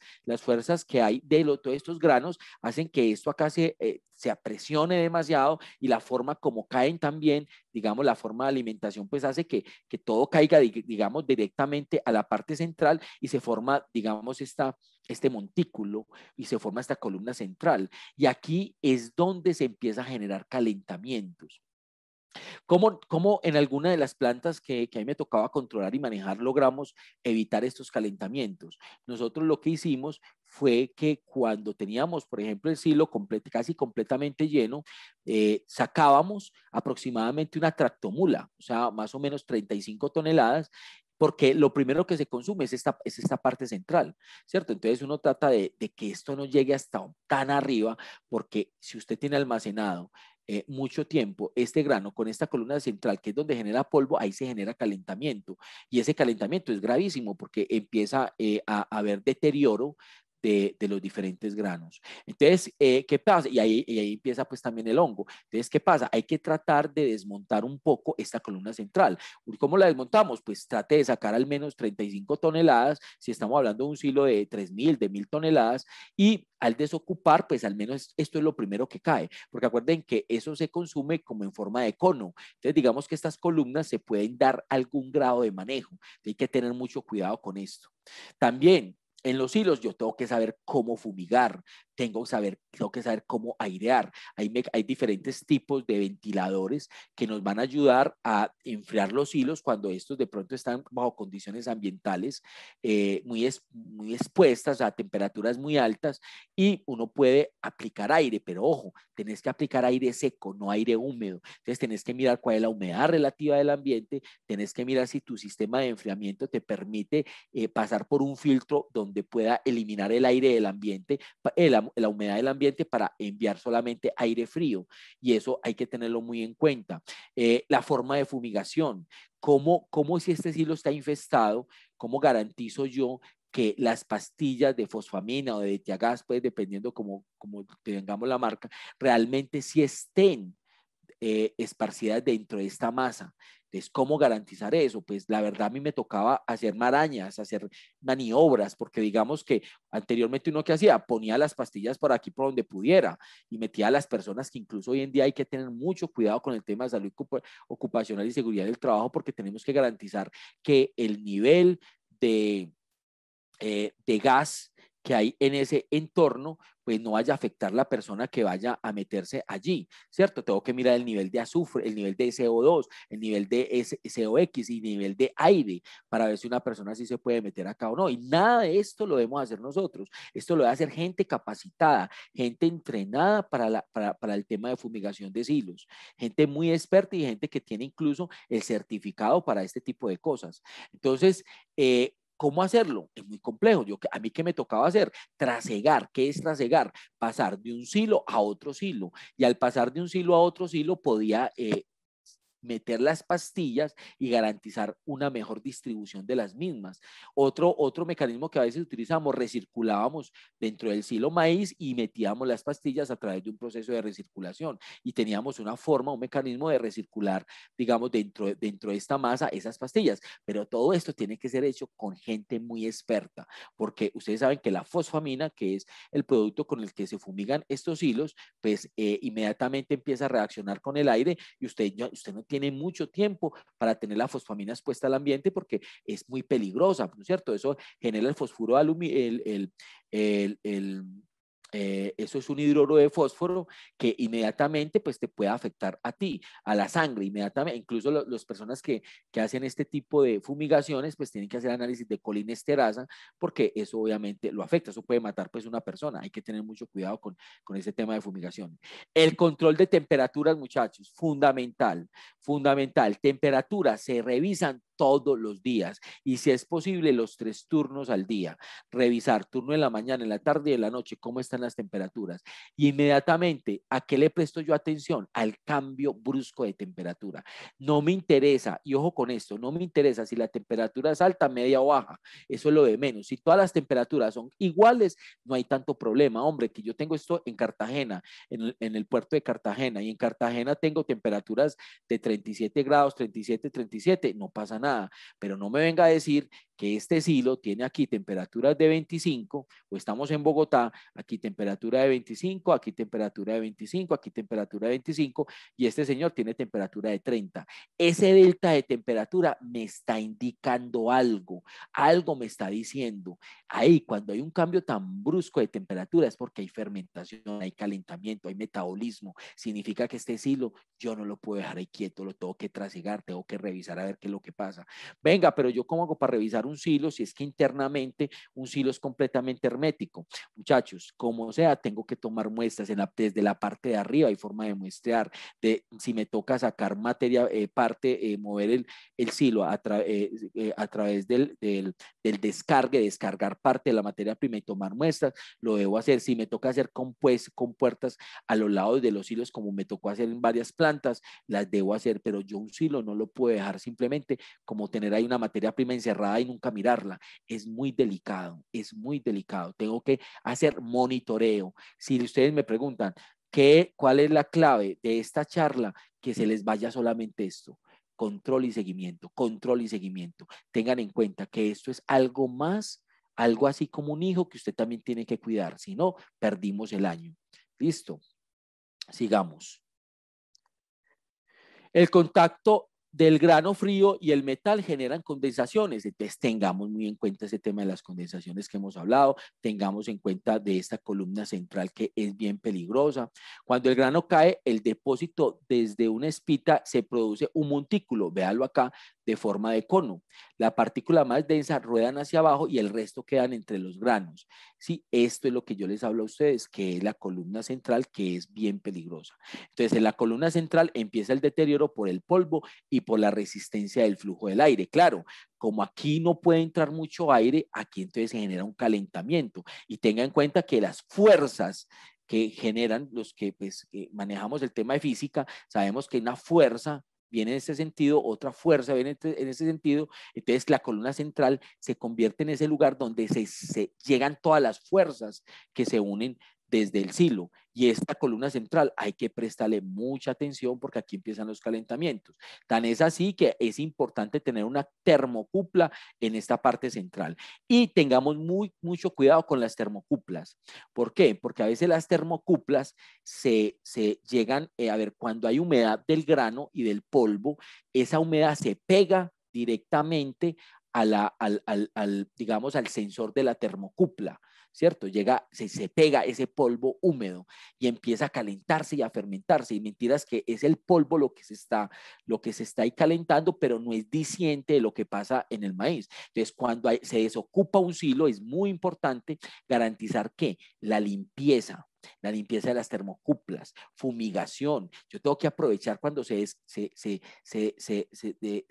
Speaker 3: que hay de todos estos granos hacen que esto acá se apresione demasiado, y la forma como caen también, digamos, la forma de alimentación, pues hace que todo caiga, digamos, directamente a la parte central, y se forma, digamos, este montículo, y se forma esta columna central. Y aquí es donde se empieza a generar calentamientos. ¿Cómo en alguna de las plantas que a mí me tocaba controlar y manejar logramos evitar estos calentamientos? Nosotros lo que hicimos fue que cuando teníamos, por ejemplo, el silo casi completamente lleno, sacábamos aproximadamente una tractomula, o sea, más o menos 35 toneladas, porque lo primero que se consume es esta parte central, ¿cierto? Entonces uno trata de que esto no llegue hasta tan arriba, porque si usted tiene almacenado mucho tiempo este grano con esta columna central, que es donde genera polvo, ahí se genera calentamiento, y ese calentamiento es gravísimo porque empieza a haber deterioro de los diferentes granos. Entonces, ¿qué pasa? Y ahí empieza pues también el hongo. Entonces, ¿qué pasa? Hay que tratar de desmontar un poco esta columna central. ¿Cómo la desmontamos? Pues trate de sacar al menos 35 toneladas, si estamos hablando de un silo de 3.000, de 1.000 toneladas, y al desocupar, pues al menos esto es lo primero que cae, porque acuerden que eso se consume como en forma de cono. Entonces, digamos que estas columnas se pueden dar algún grado de manejo. Hay que tener mucho cuidado con esto. También, en los hilos yo tengo que saber cómo fumigar, tengo que saber cómo airear. Hay diferentes tipos de ventiladores que nos van a ayudar a enfriar los hilos cuando estos de pronto están bajo condiciones ambientales muy expuestas a temperaturas muy altas, y uno puede aplicar aire, pero ojo, tenés que aplicar aire seco, no aire húmedo. Entonces tenés que mirar cuál es la humedad relativa del ambiente, tenés que mirar si tu sistema de enfriamiento te permite pasar por un filtro donde pueda eliminar el aire del ambiente, la humedad del ambiente, para enviar solamente aire frío, y eso hay que tenerlo muy en cuenta. La forma de fumigación, ¿cómo si este silo está infestado, cómo garantizo yo que las pastillas de fosfamina o de Tiagas, pues dependiendo como tengamos la marca, realmente sí estén esparcidas dentro de esta masa? Entonces, ¿cómo garantizar eso? Pues la verdad a mí me tocaba hacer marañas, hacer maniobras, porque digamos que anteriormente uno que hacía, ponía las pastillas por aquí por donde pudiera, y metía a las personas, que incluso hoy en día hay que tener mucho cuidado con el tema de salud ocupacional y seguridad del trabajo, porque tenemos que garantizar que el nivel de gas que hay en ese entorno, pues no vaya a afectar la persona que vaya a meterse allí, ¿cierto? Tengo que mirar el nivel de azufre, el nivel de CO2, el nivel de SOX y el nivel de aire, para ver si una persona sí se puede meter acá o no. Y nada de esto lo debemos hacer nosotros. Esto lo debe hacer gente capacitada, gente entrenada para el tema de fumigación de silos, gente muy experta, y gente que tiene incluso el certificado para este tipo de cosas. Entonces, ¿cómo hacerlo? Es muy complejo. A mí, ¿qué me tocaba hacer? Trasegar. ¿Qué es trasegar? Pasar de un silo a otro silo. Y al pasar de un silo a otro silo podía meter las pastillas y garantizar una mejor distribución de las mismas. Otro mecanismo que a veces utilizamos, recirculábamos dentro del silo maíz y metíamos las pastillas a través de un proceso de recirculación, y teníamos una forma, un mecanismo de recircular, digamos, dentro de esta masa esas pastillas. Pero todo esto tiene que ser hecho con gente muy experta, porque ustedes saben que la fosfamina, que es el producto con el que se fumigan estos hilos, pues inmediatamente empieza a reaccionar con el aire, y usted no tiene mucho tiempo para tener la fosfamina expuesta al ambiente, porque es muy peligrosa, ¿no es cierto? Eso genera el fósforo de aluminio, eso es un hidruro de fósforo que inmediatamente pues te puede afectar a ti, a la sangre inmediatamente. Incluso las personas que hacen este tipo de fumigaciones pues tienen que hacer análisis de colinesterasa, porque eso obviamente lo afecta, eso puede matar pues una persona. Hay que tener mucho cuidado con ese tema de fumigación. El control de temperaturas, muchachos, fundamental, fundamental. Temperaturas se revisan todos los días, y si es posible los 3 turnos al día. Revisar turno en la mañana, en la tarde y en la noche, cómo están las temperaturas. Y inmediatamente, ¿a qué le presto yo atención? Al cambio brusco de temperatura. No me interesa, y ojo con esto, no me interesa si la temperatura es alta, media o baja. Eso es lo de menos. Si todas las temperaturas son iguales, no hay tanto problema. Hombre, que yo tengo esto en Cartagena, en el puerto de Cartagena, y en Cartagena tengo temperaturas de 37 grados, 37, 37, no pasa nada. nada, pero no me venga a decir que este silo tiene aquí temperaturas de 25, o estamos en Bogotá, aquí temperatura de 25, aquí temperatura de 25, aquí temperatura de 25, y este señor tiene temperatura de 30. Ese delta de temperatura me está indicando algo, algo me está diciendo. Ahí, cuando hay un cambio tan brusco de temperatura, es porque hay fermentación, hay calentamiento, hay metabolismo. Significa que este silo yo no lo puedo dejar ahí quieto, lo tengo que trasegar, tengo que revisar a ver qué es lo que pasa. Venga, pero yo cómo hago para revisar un silo si es que internamente un silo es completamente hermético. Muchachos, como sea, tengo que tomar muestras desde la parte de arriba, hay forma de muestrear, si me toca sacar materia, mover el silo a través del descargar parte de la materia prima y tomar muestras, lo debo hacer. Si me toca hacer compuertas a los lados de los hilos, como me tocó hacer en varias plantas, las debo hacer, pero yo un silo no lo puedo dejar simplemente como tener ahí una materia prima encerrada y nunca mirarla. Es muy delicado, es muy delicado. Tengo que hacer monitoreo. Si ustedes me preguntan, ¿cuál es la clave de esta charla? Que se les vaya solamente esto: control y seguimiento, control y seguimiento. Tengan en cuenta que esto es algo más, algo así como un hijo que usted también tiene que cuidar, si no, perdimos el año. Listo, sigamos. El contacto del grano frío y el metal generan condensaciones. Entonces tengamos muy en cuenta ese tema de las condensaciones que hemos hablado, tengamos en cuenta de esta columna central que es bien peligrosa. Cuando el grano cae, el depósito desde una espita se produce un montículo, véalo acá, de forma de cono. La partícula más densa ruedan hacia abajo y el resto quedan entre los granos. Sí, esto es lo que yo les hablo a ustedes, que es la columna central, que es bien peligrosa. Entonces, en la columna central empieza el deterioro por el polvo y por la resistencia del flujo del aire. Claro, como aquí no puede entrar mucho aire, aquí entonces se genera un calentamiento. Y tenga en cuenta que las fuerzas que generan los que manejamos el tema de física, sabemos que una fuerza viene en ese sentido, otra fuerza viene en ese sentido, entonces la columna central se convierte en ese lugar donde se llegan todas las fuerzas que se unen desde el silo, y esta columna central hay que prestarle mucha atención porque aquí empiezan los calentamientos. Tan es así que es importante tener una termocupla en esta parte central, y tengamos mucho cuidado con las termocuplas. ¿Por qué? Porque a veces las termocuplas se llegan, a ver, cuando hay humedad del grano y del polvo, esa humedad se pega directamente digamos, al sensor de la termocupla, ¿cierto? Se pega ese polvo húmedo y empieza a calentarse y a fermentarse. Y mentiras que es el polvo lo que se está ahí calentando, pero no es diciente de lo que pasa en el maíz. Entonces, cuando se desocupa un silo, es muy importante garantizar que la limpieza de las termocuplas, fumigación. Yo tengo que aprovechar cuando se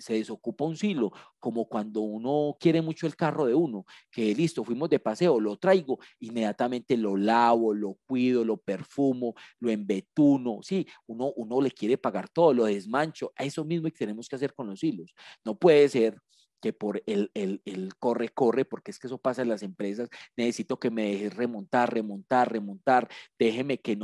Speaker 3: desocupa un silo, como cuando uno quiere mucho el carro de uno, que listo, fuimos de paseo, lo traigo, inmediatamente lo lavo, lo cuido, lo perfumo, lo embetuno. Sí, uno le quiere pagar todo, lo desmancho. A eso mismo que tenemos que hacer con los hilos. No puede ser que por el corre, porque es que eso pasa en las empresas, necesito que me dejes remontar, déjeme que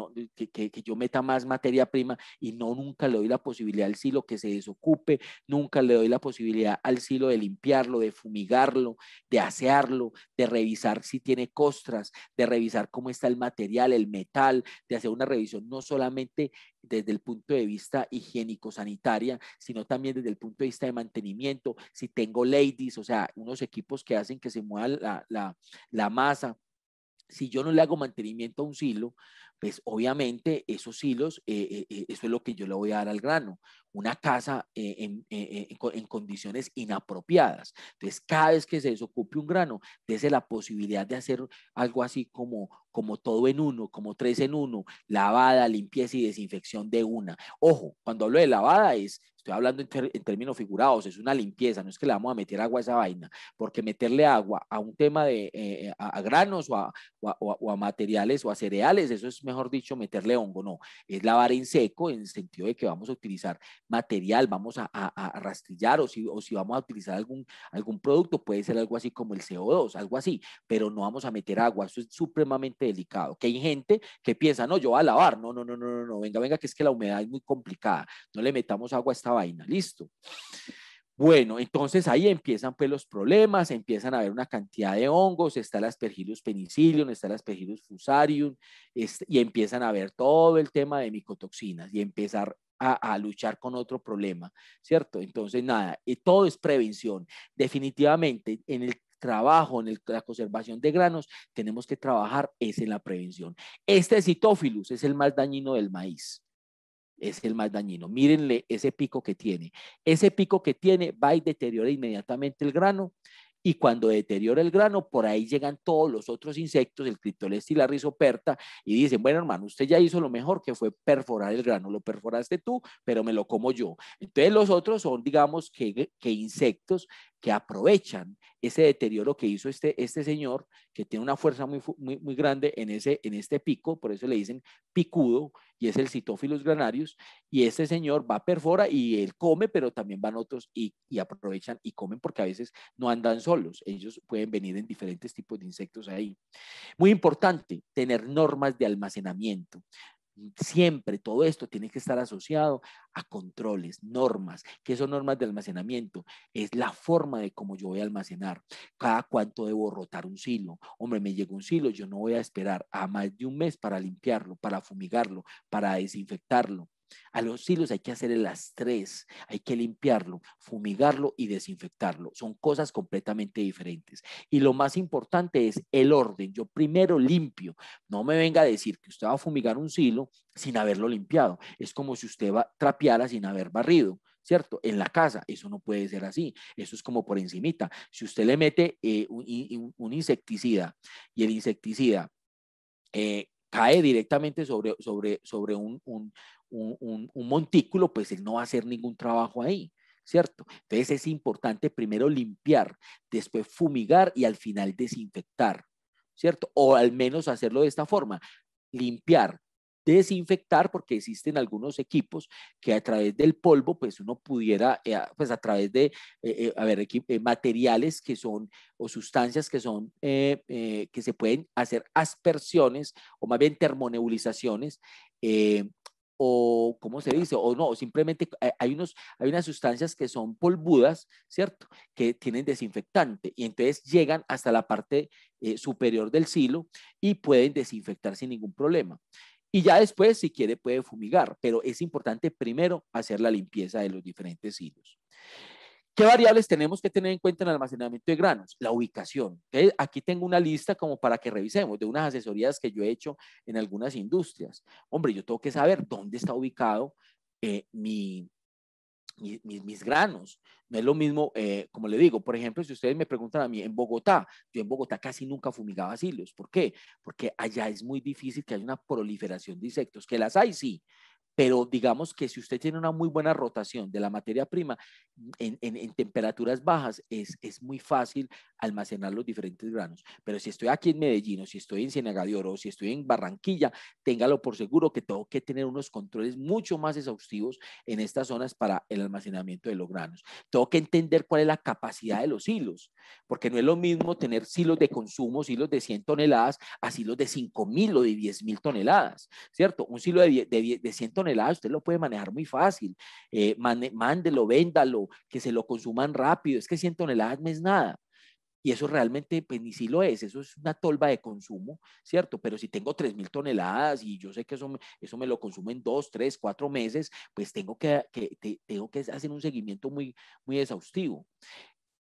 Speaker 3: yo meta más materia prima, y nunca le doy la posibilidad al silo que se desocupe, nunca le doy la posibilidad al silo de limpiarlo, de fumigarlo, de asearlo, de revisar si tiene costras, de revisar cómo está el material, el metal, de hacer una revisión no solamente desde el punto de vista higiénico-sanitaria, sino también desde el punto de vista de mantenimiento, si tengo ladies, o sea, unos equipos que hacen que se mueva la masa. Si yo no le hago mantenimiento a un silo, pues obviamente esos silos, eso es lo que yo le voy a dar al grano, una casa en condiciones inapropiadas. Entonces, cada vez que se desocupe un grano, dése la posibilidad de hacer algo así como todo en uno, como 3 en 1, lavada, limpieza y desinfección de una. Ojo, cuando hablo de lavada estoy hablando en términos figurados, es una limpieza, no es que le vamos a meter agua a esa vaina, porque meterle agua a un tema a granos o a materiales o a cereales, eso es, mejor dicho, meterle hongo. No, es lavar en seco, en el sentido de que vamos a utilizar material, vamos a rastrillar, o si vamos a utilizar algún producto, puede ser algo así como el CO2, algo así, pero no vamos a meter agua. Eso es supremamente delicado, que hay gente que piensa, no, yo voy a lavar, no, venga, que es que la humedad es muy complicada, no le metamos agua a esta vaina, listo. Bueno, entonces ahí empiezan pues los problemas, empiezan a haber una cantidad de hongos, está el Aspergillus penicillium, está el Aspergillus fusarium, y empiezan a ver todo el tema de micotoxinas y empezar a luchar con otro problema, ¿cierto? Entonces nada, todo es prevención. Definitivamente en el trabajo, en la conservación de granos, tenemos que trabajar es en la prevención. Este Cytophilus es el más dañino del maíz. Es el más dañino. Mírenle ese pico que tiene. Ese pico que tiene va y deteriora inmediatamente el grano, y cuando deteriora el grano, por ahí llegan todos los otros insectos, el Cryptolestes y la Rhizoperta, y dicen, bueno, hermano, usted ya hizo lo mejor, que fue perforar el grano. Lo perforaste tú, pero me lo como yo. Entonces los otros son, digamos, que insectos que aprovechan ese deterioro que hizo este señor, que tiene una fuerza muy grande en este pico, por eso le dicen picudo, y es el Cytophilus granarius, y este señor va, perfora, y él come, pero también van otros y aprovechan y comen, porque a veces no andan solos, ellos pueden venir en diferentes tipos de insectos ahí. Muy importante, tener normas de almacenamiento. Siempre todo esto tiene que estar asociado a controles, normas. ¿Qué son normas de almacenamiento? Es la forma de cómo yo voy a almacenar. Cada cuánto debo rotar un silo. Hombre, me llegó un silo, yo no voy a esperar a más de un mes para limpiarlo, para fumigarlo, para desinfectarlo. A los silos hay que hacer las tres, hay que limpiarlo, fumigarlo y desinfectarlo. Son cosas completamente diferentes. Y lo más importante es el orden. Yo primero limpio. No me venga a decir que usted va a fumigar un silo sin haberlo limpiado. Es como si usted trapeara sin haber barrido, ¿cierto? En la casa, eso no puede ser así. Eso es como por encimita. Si usted le mete un insecticida, y el insecticida cae directamente sobre un montículo, pues él no va a hacer ningún trabajo ahí, ¿cierto? Entonces es importante primero limpiar, después fumigar y al final desinfectar, ¿cierto? O al menos hacerlo de esta forma: limpiar, desinfectar, porque existen algunos equipos que a través del polvo, pues uno pudiera, pues a través de, materiales que son, o sustancias que son, que se pueden hacer aspersiones, o más bien termonebulizaciones, o ¿cómo se dice? O no, simplemente hay unas sustancias que son polvudas, ¿cierto? Que tienen desinfectante, y entonces llegan hasta la parte superior del silo y pueden desinfectar sin ningún problema. Y ya después, si quiere, puede fumigar, pero es importante primero hacer la limpieza de los diferentes silos. ¿Qué variables tenemos que tener en cuenta en el almacenamiento de granos? La ubicación. Entonces, aquí tengo una lista como para que revisemos de unas asesorías que yo he hecho en algunas industrias. Hombre, yo tengo que saber dónde está ubicado mis granos. No es lo mismo, como le digo, por ejemplo, si ustedes me preguntan a mí, en Bogotá, yo en Bogotá casi nunca fumigaba silos. ¿Por qué? Porque allá es muy difícil que haya una proliferación de insectos. Que las hay, sí, pero digamos que si usted tiene una muy buena rotación de la materia prima en temperaturas bajas, es muy fácil almacenar los diferentes granos. Pero si estoy aquí en Medellín, o si estoy en Ciénaga de Oro, o si estoy en Barranquilla, téngalo por seguro que tengo que tener unos controles mucho más exhaustivos en estas zonas para el almacenamiento de los granos. Tengo que entender cuál es la capacidad de los silos, porque no es lo mismo tener silos de consumo, silos de 100 toneladas, a silos de 5.000 o de 10.000 toneladas, ¿cierto? Un silo de 100 toneladas usted lo puede manejar muy fácil. Mándelo, véndalo, que se lo consuman rápido. Es que 100 toneladas no es nada. Y eso realmente, pues ni si lo es, eso es una tolva de consumo, ¿cierto? Pero si tengo 3.000 toneladas y yo sé que eso me lo consumo en 2, 3, 4 meses, pues tengo que hacer un seguimiento muy exhaustivo.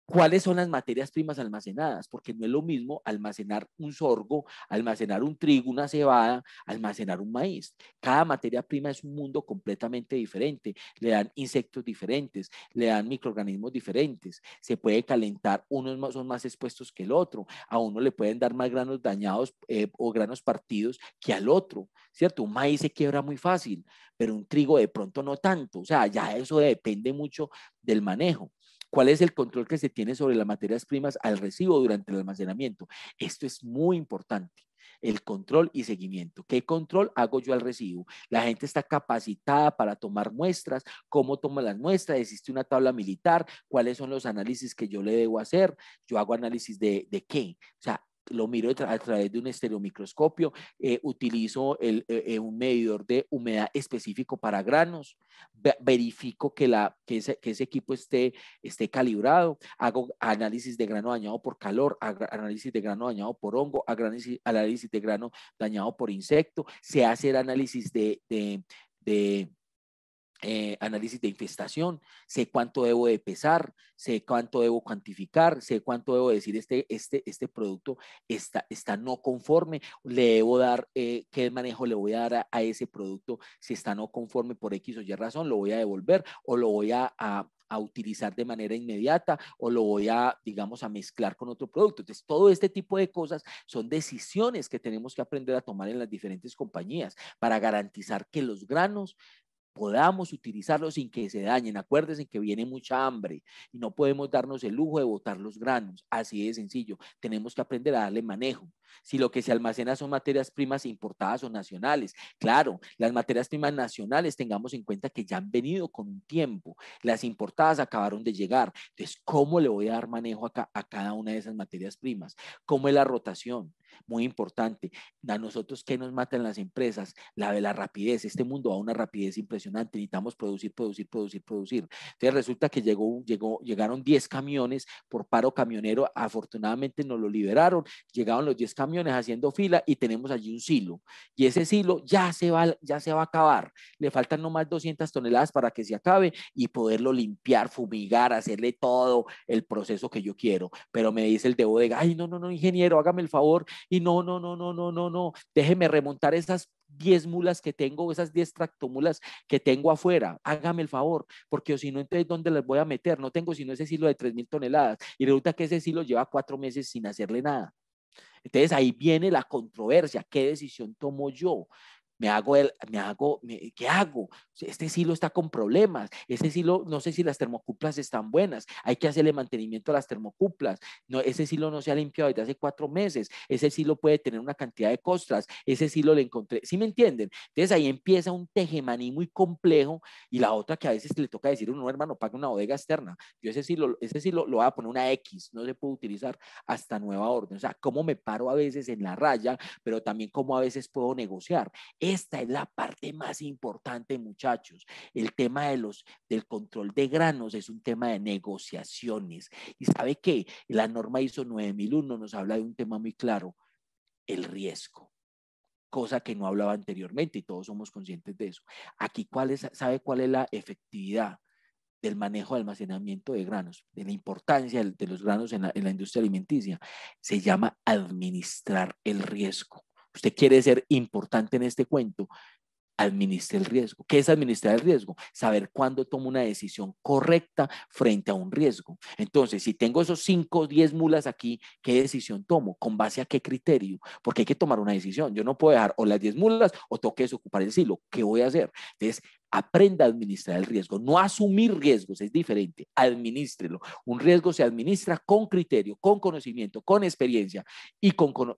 Speaker 3: ¿Cuáles son las materias primas almacenadas? Porque no es lo mismo almacenar un sorgo, almacenar un trigo, una cebada, almacenar un maíz. Cada materia prima es un mundo completamente diferente. Le dan insectos diferentes, le dan microorganismos diferentes. Se puede calentar, unos son más expuestos que el otro. A uno le pueden dar más granos dañados o granos partidos que al otro, ¿cierto? Un maíz se quiebra muy fácil, pero un trigo de pronto no tanto. O sea, ya eso depende mucho del manejo. ¿Cuál es el control que se tiene sobre las materias primas al residuo durante el almacenamiento? Esto es muy importante. El control y seguimiento. ¿Qué control hago yo al residuo? La gente está capacitada para tomar muestras. ¿Cómo tomo las muestras? ¿Existe una tabla militar? ¿Cuáles son los análisis que yo le debo hacer? ¿Yo hago análisis de qué? O sea, lo miro a través de un estereomicroscopio, utilizo un medidor de humedad específico para granos, verifico que ese equipo esté calibrado, hago análisis de grano dañado por calor, análisis de grano dañado por hongo, análisis de grano dañado por insecto, se hace el análisis de análisis de infestación, sé cuánto debo de pesar, sé cuánto debo cuantificar, sé cuánto debo decir este producto está no conforme, le debo dar, qué manejo le voy a dar a ese producto, si está no conforme por X o Y razón, lo voy a devolver o lo voy a utilizar de manera inmediata o lo voy a, digamos, a mezclar con otro producto. Entonces, todo este tipo de cosas son decisiones que tenemos que aprender a tomar en las diferentes compañías para garantizar que los granos podamos utilizarlos sin que se dañen. Acuérdense que viene mucha hambre y no podemos darnos el lujo de botar los granos. Así de sencillo. Tenemos que aprender a darle manejo. Si lo que se almacena son materias primas importadas o nacionales, claro, las materias primas nacionales tengamos en cuenta que ya han venido con un tiempo. Las importadas acabaron de llegar. Entonces, ¿cómo le voy a dar manejo a cada una de esas materias primas? ¿Cómo es la rotación? Muy importante. A nosotros, ¿qué nos matan las empresas? La rapidez. Este mundo va a una rapidez impresionante. Necesitamos producir. Entonces resulta que llegaron 10 camiones por paro camionero. Afortunadamente nos lo liberaron. Llegaron los 10 camiones haciendo fila y tenemos allí un silo. Y ese silo ya se va a acabar. Le faltan nomás 200 toneladas para que se acabe y poderlo limpiar, fumigar, hacerle todo el proceso que yo quiero. Pero me dice el de bodega, ay, no, ingeniero, hágame el favor. Y no, déjeme remontar esas 10 mulas que tengo, esas 10 tractomulas que tengo afuera, hágame el favor, porque si no, entonces, ¿dónde las voy a meter? No tengo sino ese silo de 3.000 toneladas y resulta que ese silo lleva 4 meses sin hacerle nada. Entonces ahí viene la controversia, ¿qué decisión tomo yo? ¿Qué hago? Este silo está con problemas, ese silo, no sé si las termocuplas están buenas, hay que hacerle mantenimiento a las termocuplas, no, ese silo no se ha limpiado desde hace 4 meses, ese silo puede tener una cantidad de costras, ese silo le encontré, ¿sí me entienden? Entonces ahí empieza un tejemaní muy complejo y la otra que a veces le toca decir, no, hermano, paga una bodega externa, yo ese silo lo voy a poner una X, no se puede utilizar hasta nueva orden, o sea, cómo me paro a veces en la raya, pero también cómo a veces puedo negociar. Esta es la parte más importante, muchachos. El tema del control de granos es un tema de negociaciones. ¿Y sabe qué? La norma ISO 9001 nos habla de un tema muy claro, el riesgo, cosa que no hablaba anteriormente y todos somos conscientes de eso. Aquí, ¿sabe cuál es la efectividad del manejo de almacenamiento de granos, de la importancia de los granos en la industria alimenticia? Se llama administrar el riesgo. Usted quiere ser importante en este cuento, administre el riesgo. ¿Qué es administrar el riesgo? Saber cuándo tomo una decisión correcta frente a un riesgo. Entonces, si tengo esos 5 o 10 mulas aquí, ¿qué decisión tomo? ¿Con base a qué criterio? Porque hay que tomar una decisión. Yo no puedo dejar o las 10 mulas o tengo que desocupar el silo. ¿Qué voy a hacer? Entonces, aprenda a administrar el riesgo, no asumir riesgos, es diferente, administrelo. Un riesgo se administra con criterio, con conocimiento, con experiencia y con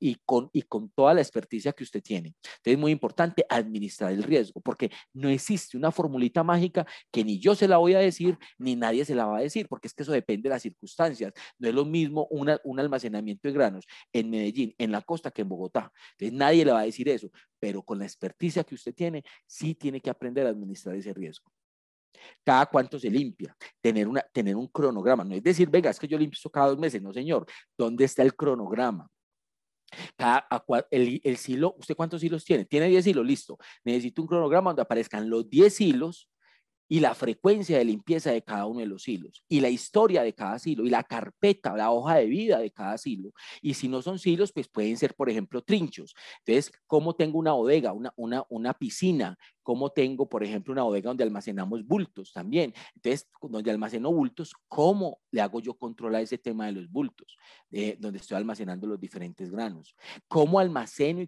Speaker 3: toda la experticia que usted tiene. Entonces es muy importante administrar el riesgo, porque no existe una formulita mágica que ni yo se la voy a decir, ni nadie se la va a decir, porque es que eso depende de las circunstancias. No es lo mismo un almacenamiento de granos en Medellín, en la costa, que en Bogotá. Entonces nadie le va a decir eso, pero con la experticia que usted tiene, sí tiene que aprender a administrar ese riesgo. Cada cuánto se limpia, tener un cronograma, no es decir, venga, es que yo limpio cada 2 meses, no señor, ¿dónde está el cronograma? El silo, ¿usted cuántos hilos tiene? Tiene 10 hilos, listo, necesito un cronograma donde aparezcan los 10 hilos y la frecuencia de limpieza de cada uno de los silos, y la historia de cada silo, y la carpeta, la hoja de vida de cada silo. Y si no son silos, pues pueden ser, por ejemplo, trinchos. Entonces, ¿cómo tengo una bodega, una piscina? ¿Cómo tengo, por ejemplo, una bodega donde almacenamos bultos también? Entonces, donde almaceno bultos, ¿cómo le hago yo control a ese tema de los bultos? Donde estoy almacenando los diferentes granos. ¿Cómo almaceno y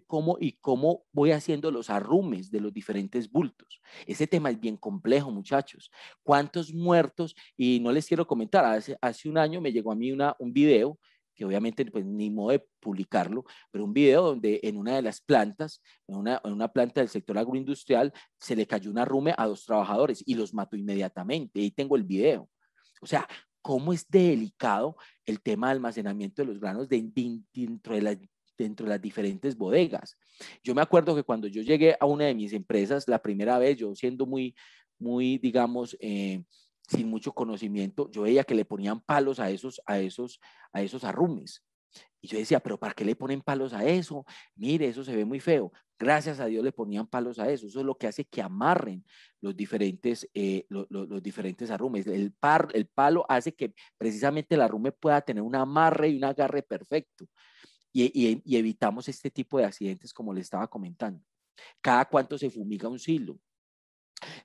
Speaker 3: cómo voy haciendo los arrumes de los diferentes bultos? Ese tema es bien complejo, muchachos. ¿Cuántos muertos? Y no les quiero comentar, hace un año me llegó a mí un video, que obviamente pues, ni modo de publicarlo, pero un video donde en una de las plantas, en una planta del sector agroindustrial, se le cayó un arrume a 2 trabajadores y los mató inmediatamente. Ahí tengo el video. O sea, cómo es delicado el tema de almacenamiento de los granos dentro de las diferentes bodegas. Yo me acuerdo que cuando yo llegué a una de mis empresas, la primera vez, yo siendo muy digamos, sin mucho conocimiento, yo veía que le ponían palos a esos arrumes. Y yo decía, pero ¿para qué le ponen palos a eso? Mire, eso se ve muy feo. Gracias a Dios le ponían palos a eso. Eso es lo que hace que amarren los diferentes arrumes. El palo hace que precisamente el arrume pueda tener un amarre y un agarre perfecto. Y evitamos este tipo de accidentes como le estaba comentando. ¿Cada cuánto se fumiga un silo?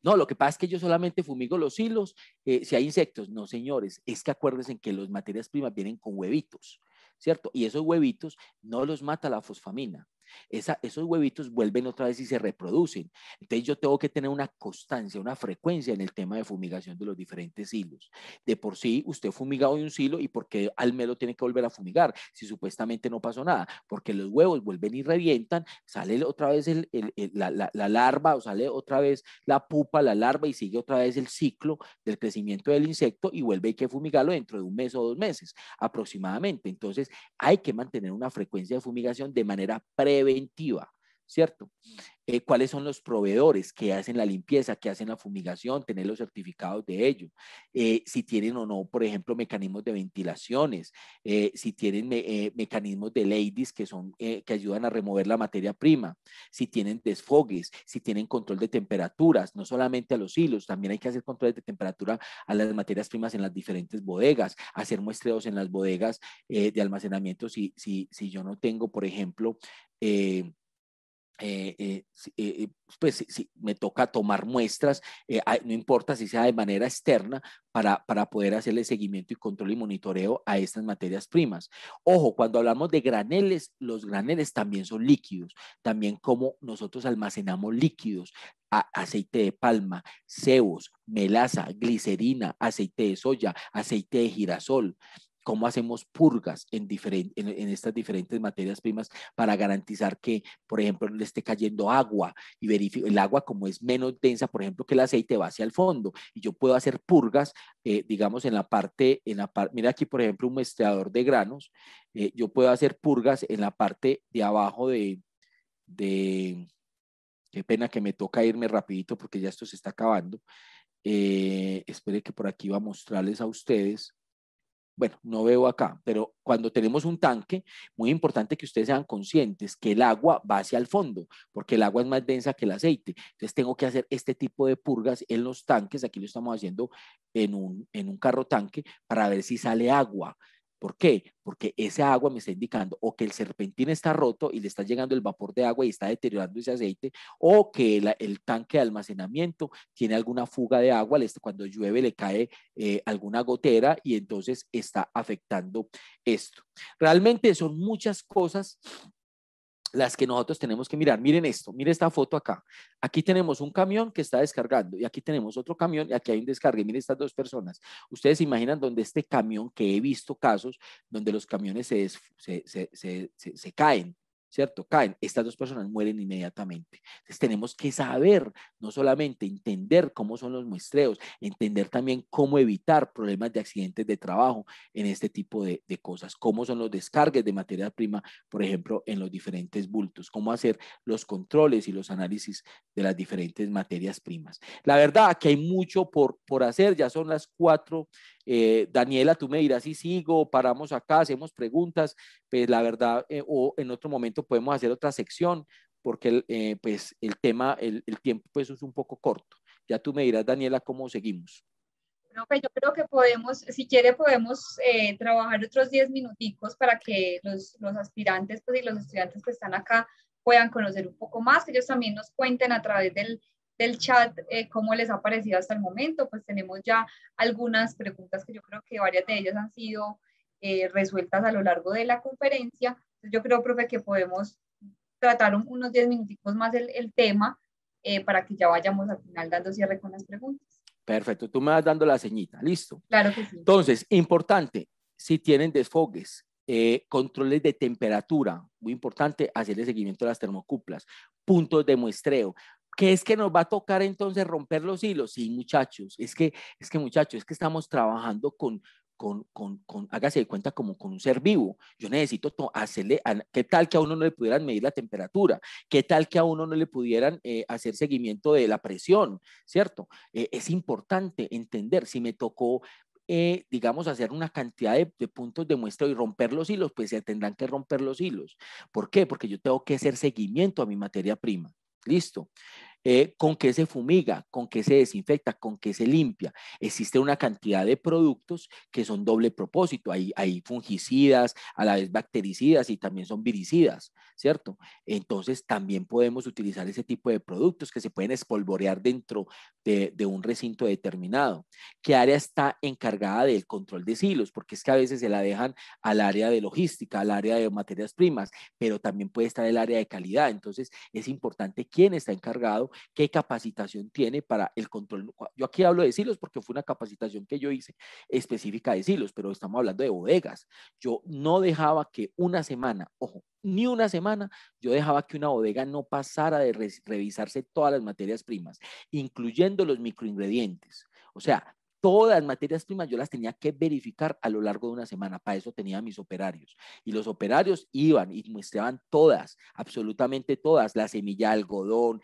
Speaker 3: No, lo que pasa es que yo solamente fumigo los hilos si hay insectos. No, señores, es que acuérdense que las materias primas vienen con huevitos, ¿cierto? Y esos huevitos no los mata la fosfamina. Esos huevitos vuelven otra vez y se reproducen. Entonces yo tengo que tener una constancia, una frecuencia en el tema de fumigación de los diferentes hilos. De por sí, usted fumiga hoy un hilo y ¿por qué al mes lo tiene que volver a fumigar? Si supuestamente no pasó nada, porque los huevos vuelven y revientan, sale otra vez la larva o sale otra vez la pupa, la larva y sigue otra vez el ciclo del crecimiento del insecto y vuelve hay que fumigarlo dentro de un mes o 2 meses aproximadamente. Entonces hay que mantener una frecuencia de fumigación de manera preventiva, ¿cierto? ¿Cuáles son los proveedores que hacen la limpieza, que hacen la fumigación? Tener los certificados de ello. Si tienen o no, por ejemplo, mecanismos de ventilaciones, si tienen mecanismos de ladies que ayudan a remover la materia prima, si tienen desfogues, si tienen control de temperaturas, no solamente a los hilos, también hay que hacer control de temperatura a las materias primas en las diferentes bodegas, hacer muestreos en las bodegas de almacenamiento si yo no tengo, por ejemplo, pues si me toca tomar muestras, no importa si sea de manera externa, para poder hacerle seguimiento y control y monitoreo a estas materias primas. Ojo, cuando hablamos de graneles, los graneles también son líquidos, también como nosotros almacenamos líquidos, aceite de palma, cebos, melaza, glicerina, aceite de soya, aceite de girasol. Cómo hacemos purgas en estas diferentes materias primas para garantizar que, por ejemplo, no le esté cayendo agua y el agua como es menos densa, por ejemplo, que el aceite va hacia el fondo y yo puedo hacer purgas, digamos, mira aquí, por ejemplo, un muestreador de granos, yo puedo hacer purgas en la parte de abajo qué pena que me toca irme rapidito porque ya esto se está acabando. Espere que por aquí va a mostrarles a ustedes. Bueno, no veo acá, pero cuando tenemos un tanque, muy importante que ustedes sean conscientes que el agua va hacia el fondo, porque el agua es más densa que el aceite. Entonces tengo que hacer este tipo de purgas en los tanques, aquí lo estamos haciendo en un carro tanque, para ver si sale agua. ¿Por qué? Porque esa agua me está indicando o que el serpentín está roto y le está llegando el vapor de agua y está deteriorando ese aceite, o que el tanque de almacenamiento tiene alguna fuga de agua, cuando llueve le cae alguna gotera y entonces está afectando esto. Realmente son muchas cosas las que nosotros tenemos que mirar. Miren esto, miren esta foto acá. Aquí tenemos un camión que está descargando y aquí tenemos otro camión y aquí hay un descargue. Miren estas dos personas. Ustedes se imaginan donde este camión, que he visto casos donde los camiones se caen, ¿cierto? Caen. Estas dos personas mueren inmediatamente. Entonces tenemos que saber, no solamente entender cómo son los muestreos, entender también cómo evitar problemas de accidentes de trabajo en este tipo de cosas, cómo son los descargues de materia prima, por ejemplo, en los diferentes bultos, cómo hacer los controles y los análisis de las diferentes materias primas. La verdad, aquí hay mucho por hacer, ya son las 4. Daniela, tú me dirás si sigo, paramos acá, hacemos preguntas, pues la verdad, o en otro momento podemos hacer otra sección, porque pues el tema, el tiempo pues es un poco corto. Ya tú me dirás, Daniela, cómo seguimos.
Speaker 1: Profe, yo creo que podemos, si quiere, podemos trabajar otros 10 minuticos para que los aspirantes pues, y los estudiantes que están acá puedan conocer un poco más, que ellos también nos cuenten a través del chat cómo les ha parecido hasta el momento. Pues tenemos ya algunas preguntas que yo creo que varias de ellas han sido resueltas a lo largo de la conferencia. Entonces, yo creo, profe, que podemos tratar unos 10 minuticos más el tema para que ya vayamos al final dando cierre con las preguntas.
Speaker 3: Perfecto, tú me vas dando la ceñita, listo.
Speaker 1: Claro que sí.
Speaker 3: Entonces, importante, si tienen desfogues, controles de temperatura, muy importante, hacerle seguimiento a las termocuplas, puntos de muestreo. ¿Qué es que nos va a tocar entonces romper los hilos? Sí, muchachos, es que muchachos, es que estamos trabajando con hágase de cuenta como con un ser vivo. Yo necesito hacerle, ¿qué tal que a uno no le pudieran medir la temperatura? ¿Qué tal que a uno no le pudieran hacer seguimiento de la presión? ¿Cierto? Es importante entender si me tocó digamos, hacer una cantidad de puntos de muestra y romper los hilos, pues se tendrán que romper los hilos. ¿Por qué? Porque yo tengo que hacer seguimiento a mi materia prima. Listo. ¿Con qué se fumiga? ¿Con qué se desinfecta? ¿Con qué se limpia? Existe una cantidad de productos que son doble propósito. Hay fungicidas, a la vez bactericidas y también son viricidas, ¿cierto? Entonces también podemos utilizar ese tipo de productos que se pueden espolvorear dentro de un recinto determinado. ¿Qué área está encargada del control de silos? Porque es que a veces se la dejan al área de logística, al área de materias primas, pero también puede estar el área de calidad. Entonces es importante quién está encargado, qué capacitación tiene para el control. Yo aquí hablo de silos porque fue una capacitación que yo hice específica de silos, pero estamos hablando de bodegas. Yo no dejaba que una semana, ojo, ni una semana, yo dejaba que una bodega no pasara de revisarse todas las materias primas, incluyendo los microingredientes. O sea, todas las materias primas yo las tenía que verificar a lo largo de una semana. Para eso tenía mis operarios. Y los operarios iban y muestreaban todas, absolutamente todas, la semilla de algodón,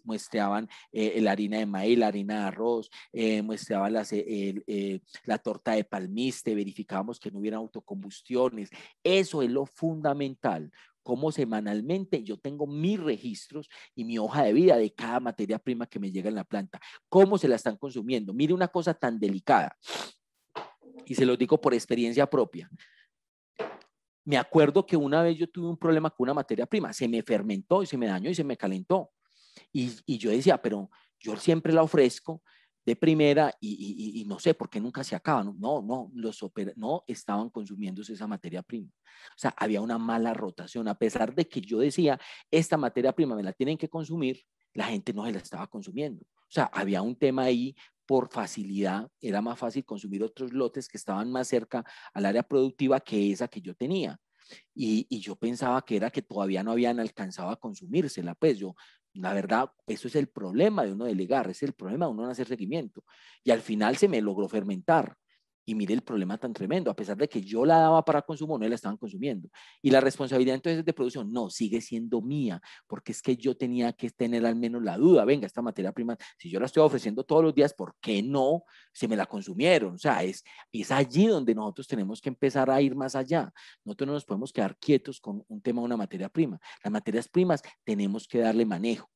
Speaker 3: muestreaban la harina de maíz, la harina de arroz, muestreaban la torta de palmiste, verificábamos que no hubiera autocombustiones. Eso es lo fundamental. Como semanalmente yo tengo mis registros y mi hoja de vida de cada materia prima que me llega en la planta. ¿Cómo se la están consumiendo? Mire una cosa tan delicada, y se lo digo por experiencia propia. Me acuerdo que una vez yo tuve un problema con una materia prima, se me fermentó y se me dañó y se me calentó. Y yo decía, pero yo siempre la ofrezco de primera y no sé por qué nunca se acaban. No estaban consumiéndose esa materia prima. O sea, había una mala rotación. A pesar de que yo decía, esta materia prima me la tienen que consumir, la gente no se la estaba consumiendo. O sea, había un tema ahí por facilidad. Era más fácil consumir otros lotes que estaban más cerca al área productiva que esa que yo tenía. Y yo pensaba que era que todavía no habían alcanzado a consumírsela. Pues yo, la verdad, eso es el problema de uno delegar, es el problema de uno no hacer seguimiento. Y al final se me logró fermentar. Y mire el problema tan tremendo, a pesar de que yo la daba para consumo, no la estaban consumiendo. Y la responsabilidad entonces de producción, no, sigue siendo mía, porque es que yo tenía que tener al menos la duda, venga, esta materia prima, si yo la estoy ofreciendo todos los días, ¿por qué no se me la consumieron? O sea, es allí donde nosotros tenemos que empezar a ir más allá. Nosotros no nos podemos quedar quietos con un tema de una materia prima. Las materias primas tenemos que darle manejo.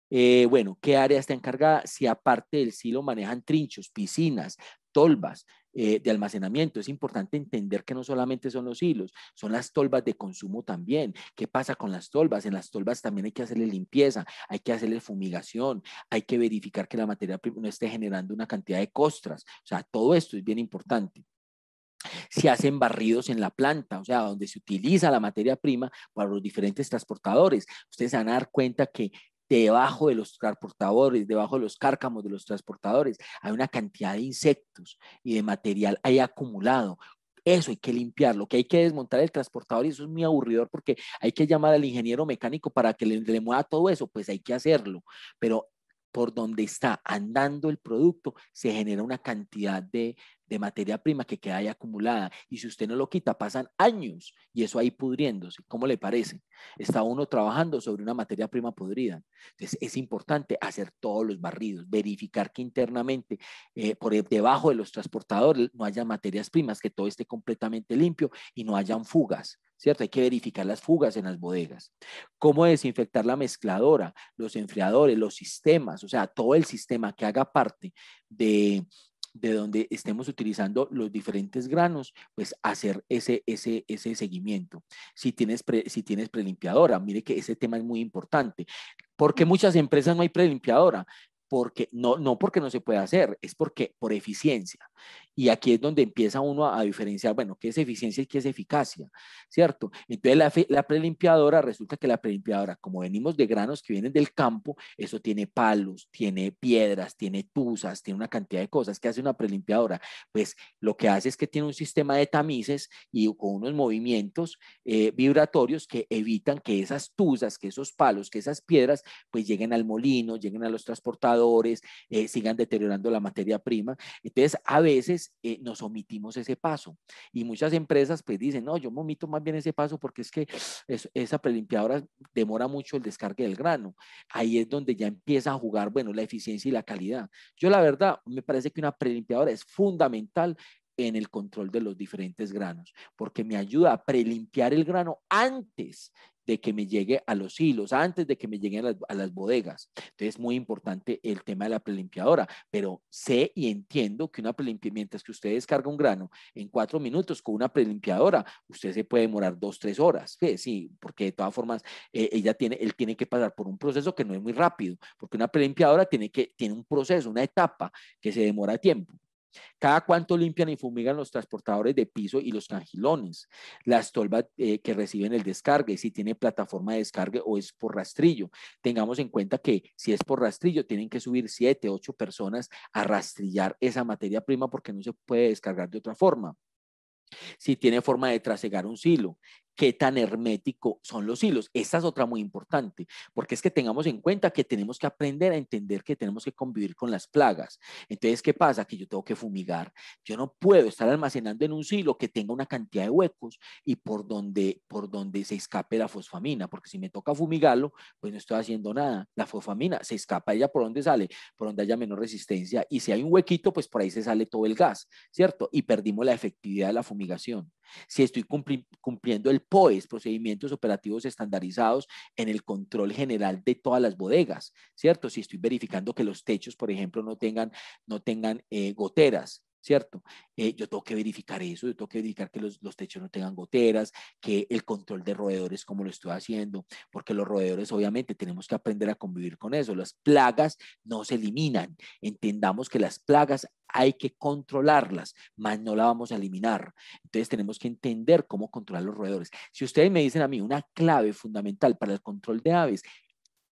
Speaker 3: Bueno, ¿qué área está encargada? Si aparte del silo manejan trinchos, piscinas, tolvas de almacenamiento, es importante entender que no solamente son los hilos, son las tolvas de consumo también. ¿Qué pasa con las tolvas? En las tolvas también hay que hacerle limpieza, hay que hacerle fumigación, hay que verificar que la materia prima no esté generando una cantidad de costras. O sea, todo esto es bien importante. Si hacen barridos en la planta, o sea, donde se utiliza la materia prima para los diferentes transportadores. Ustedes se van a dar cuenta que debajo de los transportadores, debajo de los cárcamos de los transportadores, hay una cantidad de insectos y de material ahí acumulado. Eso hay que limpiarlo, que hay que desmontar el transportador y eso es muy aburridor porque hay que llamar al ingeniero mecánico para que le mueva todo eso, pues hay que hacerlo, pero por donde está andando el producto se genera una cantidad de materia prima que queda ahí acumulada y si usted no lo quita pasan años y eso ahí pudriéndose. ¿Cómo le parece? Está uno trabajando sobre una materia prima podrida. Entonces es importante hacer todos los barridos, verificar que internamente por debajo de los transportadores no haya materias primas, que todo esté completamente limpio y no hayan fugas. ¿Cierto? Hay que verificar las fugas en las bodegas. ¿Cómo desinfectar la mezcladora, los enfriadores, los sistemas? O sea, todo el sistema que haga parte de donde estemos utilizando los diferentes granos, pues hacer ese seguimiento. Si tienes prelimpiadora, mire que ese tema es muy importante. ¿Por qué muchas empresas no hay prelimpiadora? Porque no porque no se pueda hacer, es porque por eficiencia. Y aquí es donde empieza uno a diferenciar, bueno, qué es eficiencia y qué es eficacia, ¿cierto? Entonces la prelimpiadora, resulta que la prelimpiadora, como venimos de granos que vienen del campo, eso tiene palos, tiene piedras, tiene tuzas, tiene una cantidad de cosas. ¿Qué hace una prelimpiadora? Pues lo que hace es que tiene un sistema de tamices y con unos movimientos vibratorios que evitan que esas tuzas, que esos palos, que esas piedras, pues lleguen al molino, lleguen a los transportadores, sigan deteriorando la materia prima. Entonces, a veces veces nos omitimos ese paso y muchas empresas pues dicen, no, yo me omito más bien ese paso porque es que esa prelimpiadora demora mucho el descargue del grano. Ahí es donde ya empieza a jugar, bueno, la eficiencia y la calidad. Yo la verdad, me parece que una prelimpiadora es fundamental en el control de los diferentes granos, porque me ayuda a prelimpiar el grano antes de que me llegue a los hilos, antes de que me lleguen a las bodegas. Entonces es muy importante el tema de la prelimpiadora, pero sé y entiendo que una prelimpiadora, mientras que usted descarga un grano en 4 minutos con una prelimpiadora, usted se puede demorar 2, 3 horas. Sí, porque de todas formas él tiene que pasar por un proceso que no es muy rápido, porque una prelimpiadora tiene un proceso, una etapa que se demora tiempo. Cada cuánto limpian y fumigan los transportadores de piso y los cangilones, las tolvas que reciben el descargue, si tiene plataforma de descargue o es por rastrillo. Tengamos en cuenta que si es por rastrillo, tienen que subir 7, 8 personas a rastrillar esa materia prima porque no se puede descargar de otra forma. Si tiene forma de trasegar un silo, qué tan hermético son los hilos. Esta es otra muy importante, porque es que tengamos en cuenta que tenemos que aprender a entender que tenemos que convivir con las plagas. Entonces, ¿qué pasa? Que yo tengo que fumigar. Yo no puedo estar almacenando en un silo que tenga una cantidad de huecos y por donde se escape la fosfamina, porque si me toca fumigarlo, pues no estoy haciendo nada. La fosfamina se escapa ella por donde sale, por donde haya menor resistencia, y si hay un huequito, pues por ahí se sale todo el gas, ¿cierto? Y perdimos la efectividad de la fumigación. Si estoy cumpliendo el POES, procedimientos operativos estandarizados en el control general de todas las bodegas, ¿cierto? Si estoy verificando que los techos, por ejemplo, no tengan goteras, ¿cierto? Yo tengo que verificar eso, yo tengo que verificar que los techos no tengan goteras, que el control de roedores, como lo estoy haciendo, porque los roedores obviamente tenemos que aprender a convivir con eso. Las plagas no se eliminan. Entendamos que las plagas hay que controlarlas, más no la vamos a eliminar. Entonces tenemos que entender cómo controlar los roedores. Si ustedes me dicen a mí una clave fundamental para el control de aves,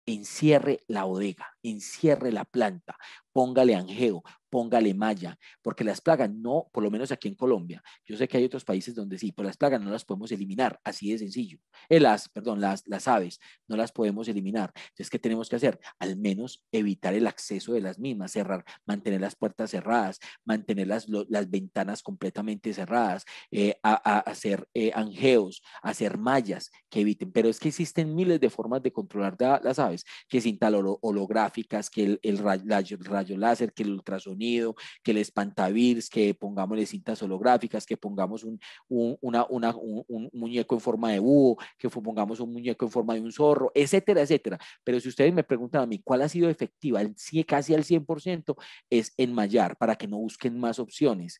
Speaker 3: encierre la bodega, encierre la planta, póngale angeo, póngale malla, porque las plagas no, por lo menos aquí en Colombia, yo sé que hay otros países donde sí, pero las plagas no las podemos eliminar, así de sencillo. Las aves no las podemos eliminar. Entonces, ¿qué tenemos que hacer? Al menos evitar el acceso de las mismas, cerrar, mantener las puertas cerradas, mantener las ventanas completamente cerradas, hacer angeos, hacer mallas que eviten, pero es que existen miles de formas de controlar las aves, que cintas holográficas, que el rayo láser, que el ultrasonido, que el espantavirus, que pongamos cintas holográficas, que pongamos un muñeco en forma de búho, que pongamos un muñeco en forma de un zorro, etcétera, etcétera. Pero si ustedes me preguntan a mí cuál ha sido efectiva, casi al 100%, es enmallar para que no busquen más opciones.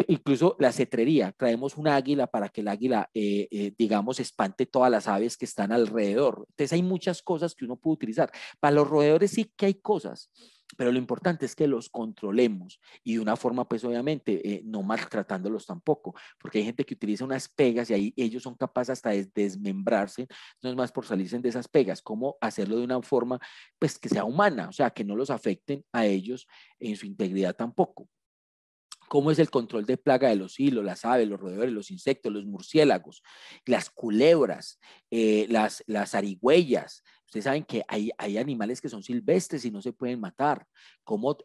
Speaker 3: Incluso la cetrería, traemos un águila para que el águila, digamos, espante todas las aves que están alrededor. Entonces hay muchas cosas que uno puede utilizar. Para los roedores sí que hay cosas, pero lo importante es que los controlemos y de una forma, pues obviamente, no maltratándolos tampoco, porque hay gente que utiliza unas pegas y ahí ellos son capaces hasta de desmembrarse, no es más por salirse de esas pegas, cómo hacerlo de una forma, pues, que sea humana, o sea, que no los afecten a ellos en su integridad tampoco. ¿Cómo es el control de plaga de los hilos, las aves, los roedores, los insectos, los murciélagos, las culebras, las zarigüeyas? Ustedes saben que hay animales que son silvestres y no se pueden matar. ¿Cómo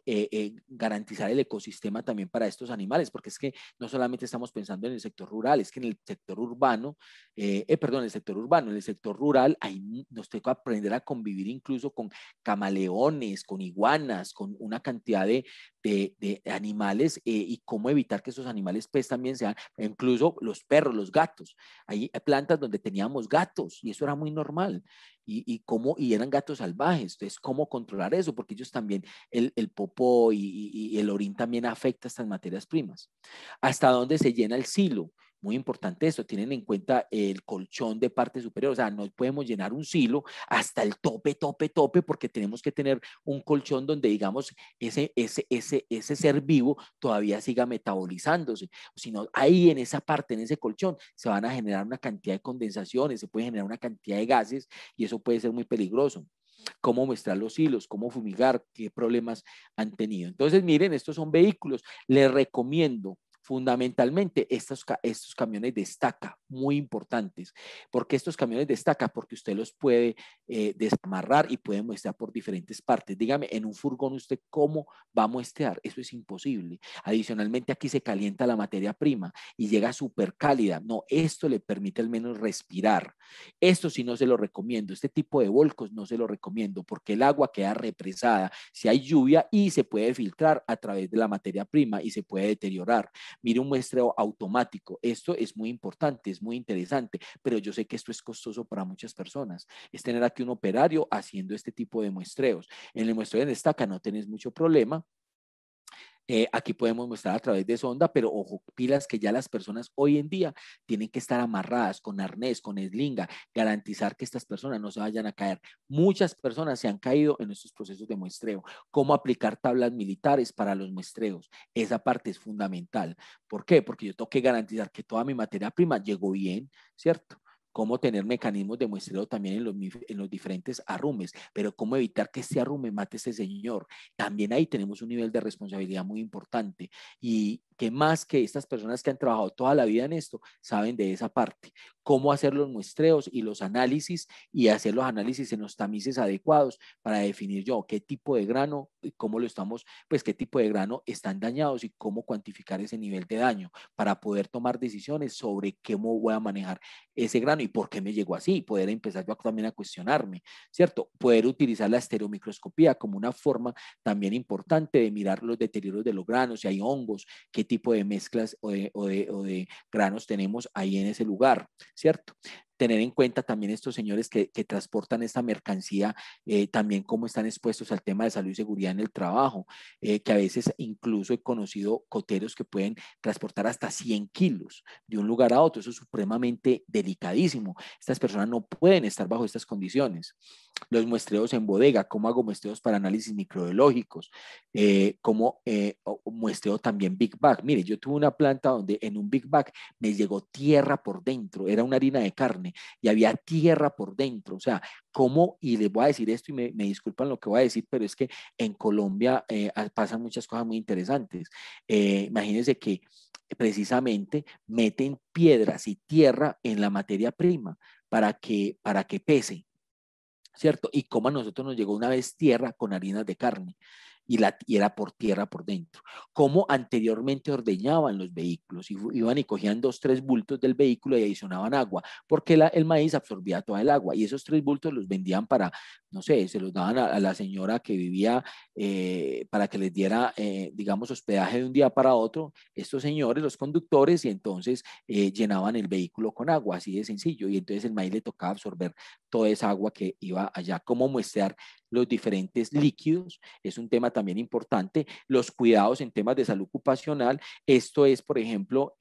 Speaker 3: garantizar el ecosistema también para estos animales? Porque es que no solamente estamos pensando en el sector rural, es que en el sector urbano, en el sector rural, ahí nos toca aprender a convivir incluso con camaleones, con iguanas, con una cantidad de animales y cómo evitar que esos animales pues también sean, incluso los perros, los gatos. Hay plantas donde teníamos gatos y eso era muy normal y eran gatos salvajes. Entonces, ¿cómo controlar eso? Porque ellos también, el popó y el orín también afecta estas materias primas. ¿Hasta dónde se llena el silo? Muy importante esto, tienen en cuenta el colchón de parte superior, o sea, no podemos llenar un silo hasta el tope, porque tenemos que tener un colchón donde, digamos, ese ser vivo todavía siga metabolizándose. Si no, ahí en esa parte, en ese colchón, se van a generar una cantidad de condensaciones, se puede generar una cantidad de gases y eso puede ser muy peligroso. Cómo muestrar los hilos, cómo fumigar, qué problemas han tenido. Entonces, miren, estos son vehículos. Les recomiendo Fundamentalmente, estos camiones de estaca, muy importantes. ¿Por qué estos camiones de estaca? Porque usted los puede desamarrar y puede muestrear por diferentes partes. Dígame, en un furgón, ¿usted cómo va a muestrear? Eso es imposible. Adicionalmente, aquí se calienta la materia prima y llega súper cálida. No, esto le permite al menos respirar. Esto sí no se lo recomiendo. Este tipo de volcos no se lo recomiendo porque el agua queda represada si hay lluvia y se puede filtrar a través de la materia prima y se puede deteriorar. Mire, un muestreo automático. Esto es muy importante, es muy interesante, pero yo sé que esto es costoso para muchas personas. Es tener aquí un operario haciendo este tipo de muestreos. En el muestreo de estaca no tenés mucho problema. Aquí podemos mostrar a través de sonda, pero ojo, pilas que ya las personas hoy en día tienen que estar amarradas con arnés, con eslinga, garantizar que estas personas no se vayan a caer. Muchas personas se han caído en estos procesos de muestreo. ¿Cómo aplicar tablas militares para los muestreos? Esa parte es fundamental. ¿Por qué? Porque yo tengo que garantizar que toda mi materia prima llegó bien, ¿cierto? Cómo tener mecanismos de muestreo también en los diferentes arrumes, pero cómo evitar que este arrume mate a este señor. También ahí tenemos un nivel de responsabilidad muy importante y que más que estas personas que han trabajado toda la vida en esto, saben de esa parte, cómo hacer los muestreos y los análisis y hacer los análisis en los tamices adecuados para definir yo qué tipo de grano, cómo lo estamos, pues qué tipo de grano están dañados y cómo cuantificar ese nivel de daño para poder tomar decisiones sobre cómo voy a manejar ese grano y por qué me llegó así, poder empezar yo también a cuestionarme, ¿cierto? Poder utilizar la estereomicroscopía como una forma también importante de mirar los deterioros de los granos, si hay hongos, qué tipo de mezclas o de granos tenemos ahí en ese lugar, ¿cierto? Tener en cuenta también estos señores que transportan esta mercancía, también cómo están expuestos al tema de salud y seguridad en el trabajo, que a veces incluso he conocido coteros que pueden transportar hasta 100 kilos de un lugar a otro. Eso es supremamente delicadísimo. Estas personas no pueden estar bajo estas condiciones. Los muestreos en bodega, cómo hago muestreos para análisis microbiológicos, cómo muestreo también Big Bag. Mire, yo tuve una planta donde en un Big Bag me llegó tierra por dentro, era una harina de carne y había tierra por dentro, o sea, cómo, y les voy a decir esto y me disculpan lo que voy a decir, pero es que en Colombia pasan muchas cosas muy interesantes. Imagínense que precisamente meten piedras y tierra en la materia prima para que pese, ¿cierto? Y como a nosotros nos llegó una vez tierra con harinas de carne y era por tierra por dentro. Como anteriormente ordeñaban los vehículos, y iban y cogían 2, 3 bultos del vehículo y adicionaban agua, porque el maíz absorbía toda el agua y esos 3 bultos los vendían para, no sé, se los daban a la señora que vivía para que les diera, digamos, hospedaje de un día para otro, estos señores, los conductores, y entonces llenaban el vehículo con agua, así de sencillo, y entonces el maíz le tocaba absorber toda esa agua que iba allá. Cómo muestrear los diferentes líquidos es un tema también importante. Los cuidados en temas de salud ocupacional. Esto es, por ejemplo,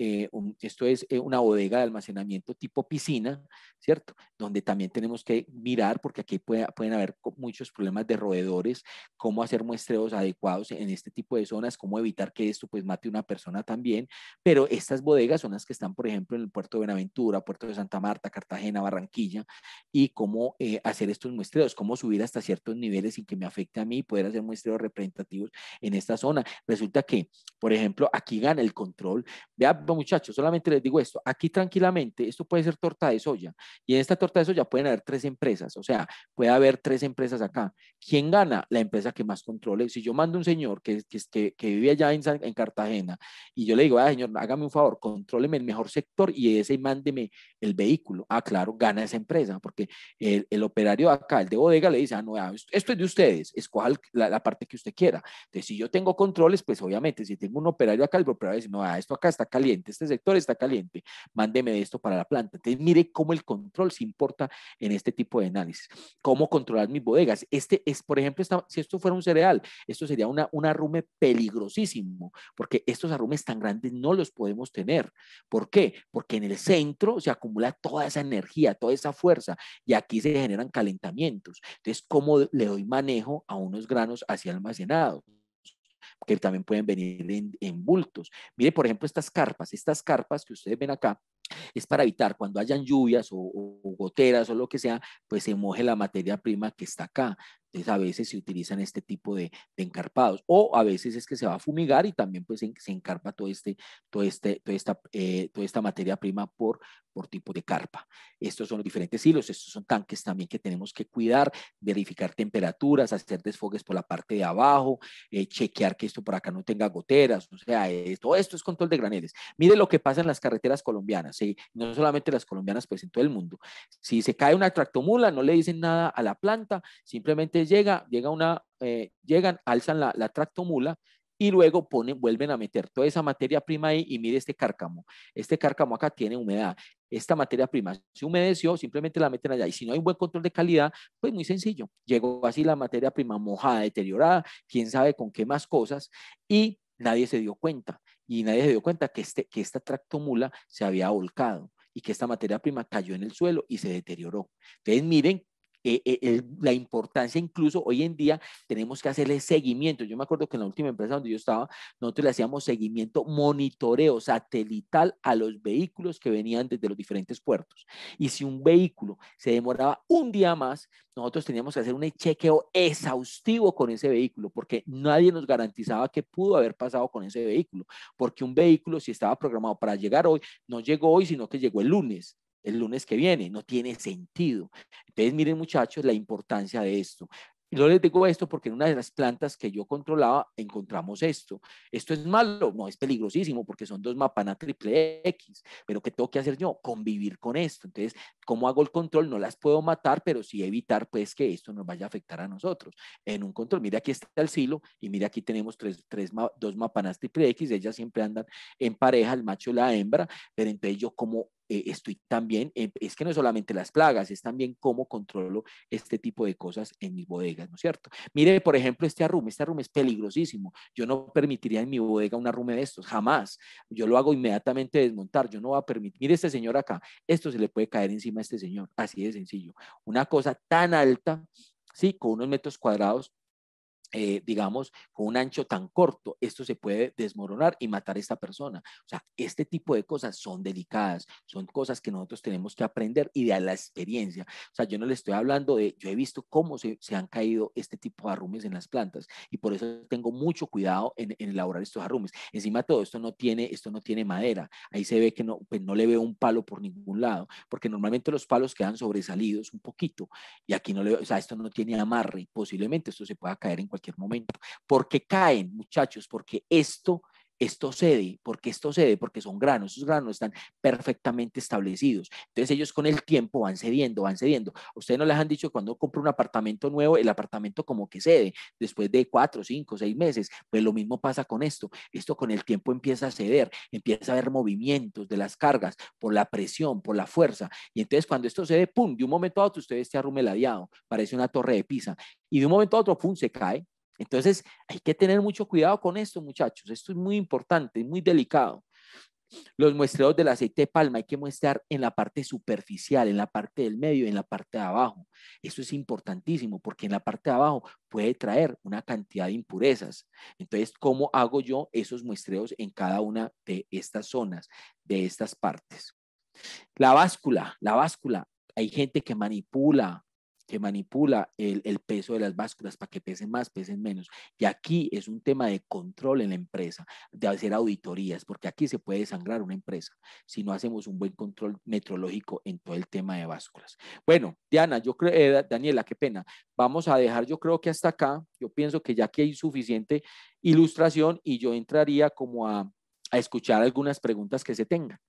Speaker 3: una bodega de almacenamiento tipo piscina, ¿cierto? Donde también tenemos que mirar, porque aquí pueden haber muchos problemas de roedores, cómo hacer muestreos adecuados en este tipo de zonas, cómo evitar que esto pues mate a una persona también. Pero estas bodegas son las que están, por ejemplo, en el puerto de Buenaventura, puerto de Santa Marta, Cartagena, Barranquilla, y cómo hacer estos muestreos, cómo subir hasta ciertos niveles sin que me afecte a mí, poder hacer muestreos representativos en esta zona. Resulta que, por ejemplo, aquí gana el control. Vean, muchachos, solamente les digo esto, aquí tranquilamente, esto puede ser torta de soya, y en esta torta de soya pueden haber 3 empresas, o sea, puede haber 3 empresas acá. ¿Quién gana? La empresa que más controle. Si yo mando un señor que vive allá en Cartagena, y yo le digo, señor, hágame un favor, contróleme el mejor sector y ese y mándeme el vehículo. Ah, claro, gana esa empresa, porque el operario acá, el de bodega, le dice, no, esto es de ustedes, escoja la parte que usted quiera. Entonces, si yo tengo controles, pues obviamente, si tengo un operario acá, el operario dice, no, esto acá está caliente, este sector está caliente, mándeme esto para la planta. Entonces, mire cómo el control se importa en este tipo de análisis. ¿Cómo controlar mis bodegas? Por ejemplo, si esto fuera un cereal, esto sería un arrume peligrosísimo, porque estos arrumes tan grandes no los podemos tener. ¿Por qué? Porque en el centro se acumula toda esa energía, toda esa fuerza, y aquí se generan calentamientos. Entonces, ¿cómo le doy manejo a unos granos así almacenados? Que también pueden venir en bultos. Mire, por ejemplo, estas carpas que ustedes ven acá, es para evitar cuando hayan lluvias o goteras o lo que sea, pues se moje la materia prima que está acá. Entonces a veces se utilizan este tipo de encarpados, o a veces es que se va a fumigar y también pues se encarpa toda esta materia prima por tipo de carpa. Estos son los diferentes hilos, estos son tanques también que tenemos que cuidar, verificar temperaturas, hacer desfogues por la parte de abajo, chequear que esto por acá no tenga goteras, o sea, todo esto es control de graneles. Mire lo que pasa en las carreteras colombianas, ¿sí? No solamente las colombianas, pues en todo el mundo. Si se cae una tractomula, no le dicen nada a la planta, simplemente llegan, alzan la tractomula y luego vuelven a meter toda esa materia prima ahí y mire este cárcamo acá tiene humedad, esta materia prima se humedeció, simplemente la meten allá y si no hay un buen control de calidad, pues muy sencillo, llegó así la materia prima mojada, deteriorada, quién sabe con qué más cosas y nadie se dio cuenta que esta tractomula se había volcado y que esta materia prima cayó en el suelo y se deterioró. Entonces miren la importancia, incluso hoy en día tenemos que hacerle seguimiento. Yo me acuerdo que en la última empresa donde yo estaba, nosotros le hacíamos seguimiento, monitoreo satelital a los vehículos que venían desde los diferentes puertos. Y si un vehículo se demoraba un día más, nosotros teníamos que hacer un chequeo exhaustivo con ese vehículo, porque nadie nos garantizaba qué pudo haber pasado con ese vehículo, porque un vehículo, si estaba programado para llegar hoy, no llegó hoy, sino que llegó el lunes que viene, no tiene sentido. Entonces, miren muchachos, la importancia de esto. Y yo les digo esto porque en una de las plantas que yo controlaba encontramos esto. ¿Esto es malo? No, es peligrosísimo porque son dos Mapana triple X. Pero ¿qué tengo que hacer yo? Convivir con esto. Entonces, ¿cómo hago el control? No las puedo matar, pero sí evitar pues que esto nos vaya a afectar a nosotros. En un control, mira aquí está el silo y mira aquí tenemos dos Mapanas triple X. Ellas siempre andan en pareja, el macho y la hembra. Pero entonces yo como estoy también, es que no es solamente las plagas, es también cómo controlo este tipo de cosas en mis bodegas, ¿no es cierto? Mire, por ejemplo, este arrume es peligrosísimo. Yo no permitiría en mi bodega un arrume de estos, jamás. Yo lo hago inmediatamente desmontar, yo no voy a permitir. Mire este señor acá, esto se le puede caer encima a este señor, así de sencillo. Una cosa tan alta, sí, con unos metros cuadrados, digamos, con un ancho tan corto, esto se puede desmoronar y matar a esta persona. O sea, este tipo de cosas son delicadas, son cosas que nosotros tenemos que aprender y de la experiencia. O sea, yo no le estoy hablando yo he visto cómo se han caído este tipo de arrumes en las plantas y por eso tengo mucho cuidado en elaborar estos arrumes. Encima de todo, esto no tiene madera. Ahí se ve que no, pues no le veo un palo por ningún lado, porque normalmente los palos quedan sobresalidos un poquito y aquí no le veo, o sea, esto no tiene amarre, posiblemente esto se pueda caer en cualquier momento. ¿Por qué caen, muchachos? Porque esto cede, porque son granos, esos granos están perfectamente establecidos. Entonces ellos con el tiempo van cediendo, van cediendo. Ustedes no les han dicho cuando compra un apartamento nuevo, el apartamento como que cede después de 4, 5, 6 meses. Pues lo mismo pasa con esto. Esto con el tiempo empieza a ceder, empieza a haber movimientos de las cargas por la presión, por la fuerza. Y entonces cuando esto cede, pum, de un momento a otro usted este arrume ladeado, parece una torre de Pisa. Y de un momento a otro, pum, se cae. Entonces, hay que tener mucho cuidado con esto, muchachos. Esto es muy importante, es muy delicado. Los muestreos del aceite de palma hay que muestrear en la parte superficial, en la parte del medio y en la parte de abajo. Eso es importantísimo porque en la parte de abajo puede traer una cantidad de impurezas. Entonces, ¿cómo hago yo esos muestreos en cada una de estas zonas, de estas partes? La báscula, hay gente que manipula el peso de las básculas para que pesen más, pesen menos. Y aquí es un tema de control en la empresa, de hacer auditorías, porque aquí se puede desangrar una empresa si no hacemos un buen control metrológico en todo el tema de básculas. Bueno, Diana, yo creo, Daniela, qué pena. Vamos a dejar, yo creo que hasta acá, yo pienso que ya aquí hay suficiente ilustración y yo entraría como a escuchar algunas preguntas que se tengan.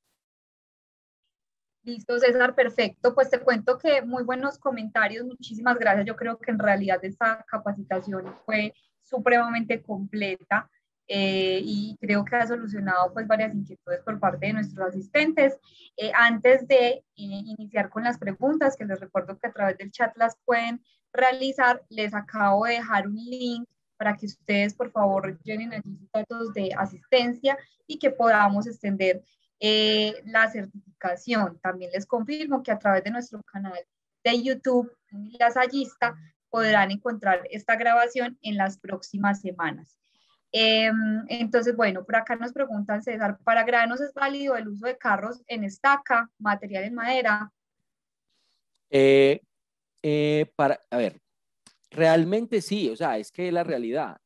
Speaker 1: Listo, César, perfecto. Pues te cuento que muy buenos comentarios, muchísimas gracias. Yo creo que en realidad esta capacitación fue supremamente completa y creo que ha solucionado pues varias inquietudes por parte de nuestros asistentes. Antes de iniciar con las preguntas, que les recuerdo que a través del chat las pueden realizar, les acabo de dejar un link para que ustedes por favor llenen allí sus datos de asistencia y que podamos extender la certificación. También les confirmo que a través de nuestro canal de YouTube, Lasallista, podrán encontrar esta grabación en las próximas semanas. Entonces, bueno, por acá nos preguntan, César, ¿para granos es válido el uso de carros en estaca, material en madera?
Speaker 3: A ver, Realmente sí, o sea, es que es la realidad.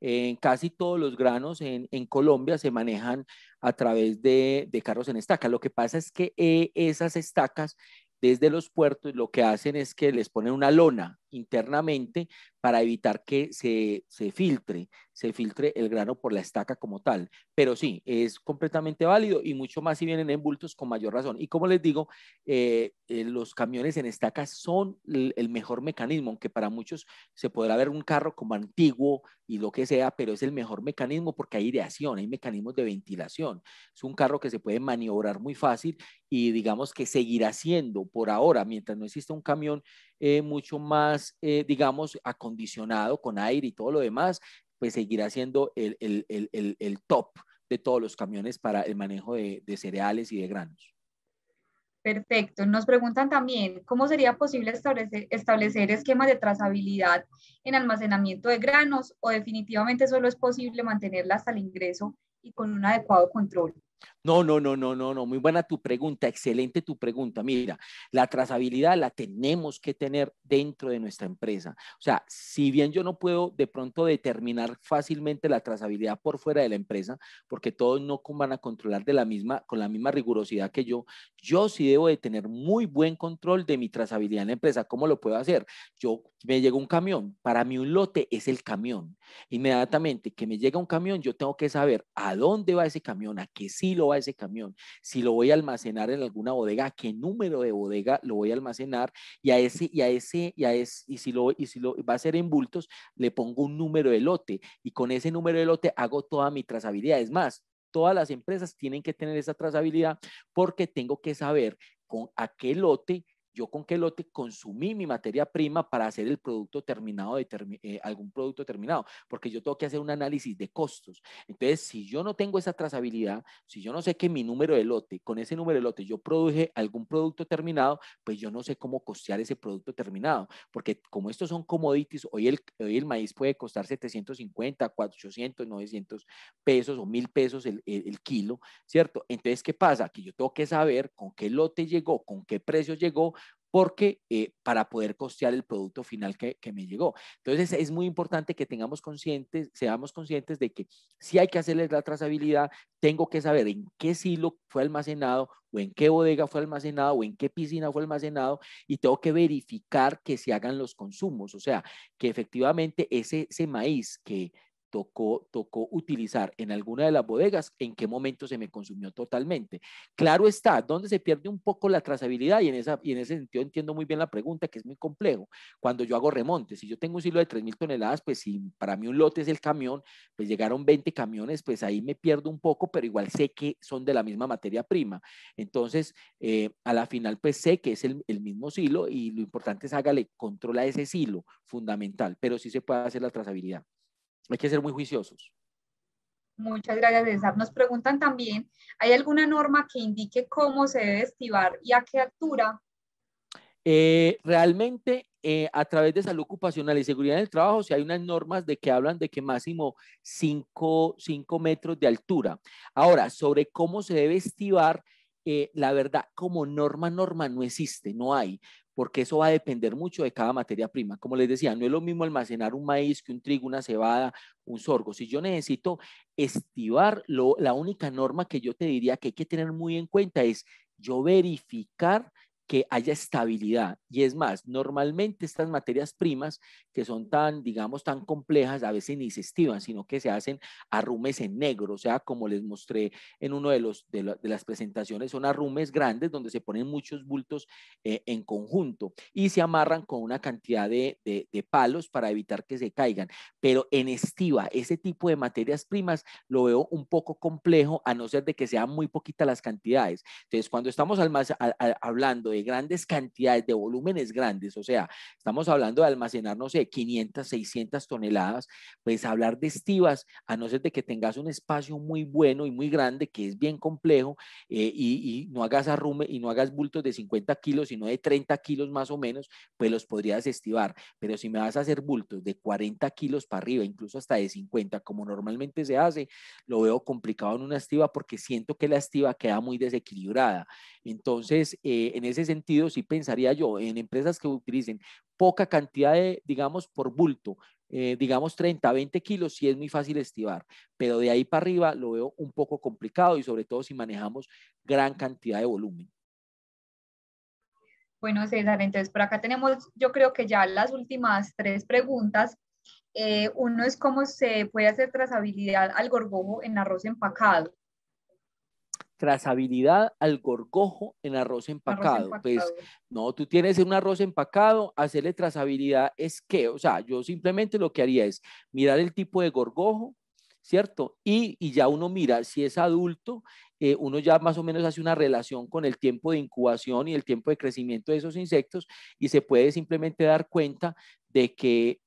Speaker 3: En casi todos los granos en Colombia se manejan a través de carros en estaca. Lo que pasa es que esas estacas desde los puertos lo que hacen es que les ponen una lona internamente para evitar que se filtre el grano por la estaca como tal. Pero sí, es completamente válido y mucho más si vienen en bultos con mayor razón. Y como les digo, los camiones en estacas son el mejor mecanismo, aunque para muchos se podrá ver un carro como antiguo y lo que sea, pero es el mejor mecanismo porque hay aireación, hay mecanismos de ventilación. Es un carro que se puede maniobrar muy fácil y digamos que seguirá siendo por ahora, mientras no exista un camión mucho más, digamos, acondicionado con aire y todo lo demás, pues seguirá siendo el top de todos los camiones para el manejo de cereales y de granos.
Speaker 1: Perfecto. Nos preguntan también, ¿cómo sería posible establecer esquemas de trazabilidad en almacenamiento de granos o definitivamente solo es posible mantenerla hasta el ingreso y con un adecuado control?
Speaker 3: No, no, no, no, no, no. Muy buena tu pregunta, excelente tu pregunta. Mira, la trazabilidad la tenemos que tener dentro de nuestra empresa. O sea, si bien yo no puedo de pronto determinar fácilmente la trazabilidad por fuera de la empresa, porque todos no van a controlar con la misma rigurosidad que yo sí debo de tener muy buen control de mi trazabilidad en la empresa. ¿Cómo lo puedo hacer? Yo me llega un camión, para mí un lote es el camión. Inmediatamente que me llega un camión, yo tengo que saber a dónde va ese camión, a qué silo va ese camión, si lo voy a almacenar en alguna bodega, a qué número de bodega lo voy a almacenar y si lo va a ser en bultos, le pongo un número de lote y con ese número de lote hago toda mi trazabilidad. Es más, todas las empresas tienen que tener esa trazabilidad porque tengo que saber a qué lote yo con qué lote consumí mi materia prima para hacer el producto terminado, algún producto terminado, porque yo tengo que hacer un análisis de costos. Entonces, si yo no tengo esa trazabilidad, si yo no sé que mi número de lote, con ese número de lote yo produje algún producto terminado, pues yo no sé cómo costear ese producto terminado, porque como estos son commodities, hoy el maíz puede costar 750, 400, 900 pesos o 1000 pesos el kilo, ¿cierto? Entonces, ¿qué pasa? Que yo tengo que saber con qué lote llegó, con qué precio llegó, porque para poder costear el producto final que me llegó. Entonces es muy importante que seamos conscientes de que si hay que hacerles la trazabilidad, tengo que saber en qué silo fue almacenado o en qué bodega fue almacenado o en qué piscina fue almacenado y tengo que verificar que se hagan los consumos, o sea, que efectivamente ese maíz que tocó utilizar en alguna de las bodegas, en qué momento se me consumió totalmente. Claro está, donde se pierde un poco la trazabilidad y en ese sentido entiendo muy bien la pregunta, que es muy complejo. Cuando yo hago remontes, si yo tengo un silo de 3000 toneladas, pues si para mí un lote es el camión, pues llegaron 20 camiones, pues ahí me pierdo un poco, pero igual sé que son de la misma materia prima. Entonces, a la final, pues sé que es el mismo silo y lo importante es hágale control a ese silo, fundamental, pero sí se puede hacer la trazabilidad. Hay que ser muy juiciosos.
Speaker 1: Muchas gracias, César. Nos preguntan también, ¿hay alguna norma que indique cómo se debe estivar y a qué altura?
Speaker 3: Realmente, a través de salud ocupacional y seguridad en el trabajo, si hay unas normas de que hablan de que máximo 5 metros de altura. Ahora, sobre cómo se debe estivar, la verdad, como norma no existe, no hay, porque eso va a depender mucho de cada materia prima. Como les decía, no es lo mismo almacenar un maíz que un trigo, una cebada, un sorgo. Si yo necesito estivar, la única norma que yo te diría que hay que tener muy en cuenta es yo verificar que haya estabilidad. Y es más, normalmente estas materias primas que son tan, digamos, tan complejas, a veces ni se estivan, sino que se hacen arrumes en negro. O sea, como les mostré en uno de las presentaciones, son arrumes grandes donde se ponen muchos bultos en conjunto y se amarran con una cantidad de palos para evitar que se caigan. Pero en estiva, ese tipo de materias primas lo veo un poco complejo, a no ser de que sean muy poquitas las cantidades. Entonces, cuando estamos hablando de grandes cantidades, de volúmenes grandes, o sea, estamos hablando de almacenar, no sé, 500, 600 toneladas, pues hablar de estivas, a no ser de que tengas un espacio muy bueno y muy grande, que es bien complejo, y no hagas arrume y no hagas bultos de 50 kilos, sino de 30 kilos más o menos, pues los podrías estivar. Pero si me vas a hacer bultos de 40 kilos para arriba, incluso hasta de 50, como normalmente se hace, lo veo complicado en una estiva porque siento que la estiva queda muy desequilibrada. Entonces, en ese sentido sí pensaría yo en empresas que utilicen poca cantidad de, digamos, por bulto, digamos 30, 20 kilos, sí es muy fácil estivar, pero de ahí para arriba lo veo un poco complicado y sobre todo si manejamos gran cantidad de volumen.
Speaker 1: Bueno, César, entonces por acá tenemos, yo creo que ya las últimas tres preguntas. Uno es cómo se puede hacer trazabilidad al gorgojo en arroz empacado.
Speaker 3: Trazabilidad al gorgojo en arroz
Speaker 1: Arroz
Speaker 3: empacado. Pues
Speaker 1: empacado.
Speaker 3: no, tú tienes un arroz empacado, hacerle trazabilidad es que, o sea, yo simplemente lo que haría es mirar el tipo de gorgojo, ¿cierto? Y ya uno mira si es adulto, uno ya más o menos hace una relación con el tiempo de incubación y el tiempo de crecimiento de esos insectos y se puede simplemente dar cuenta de que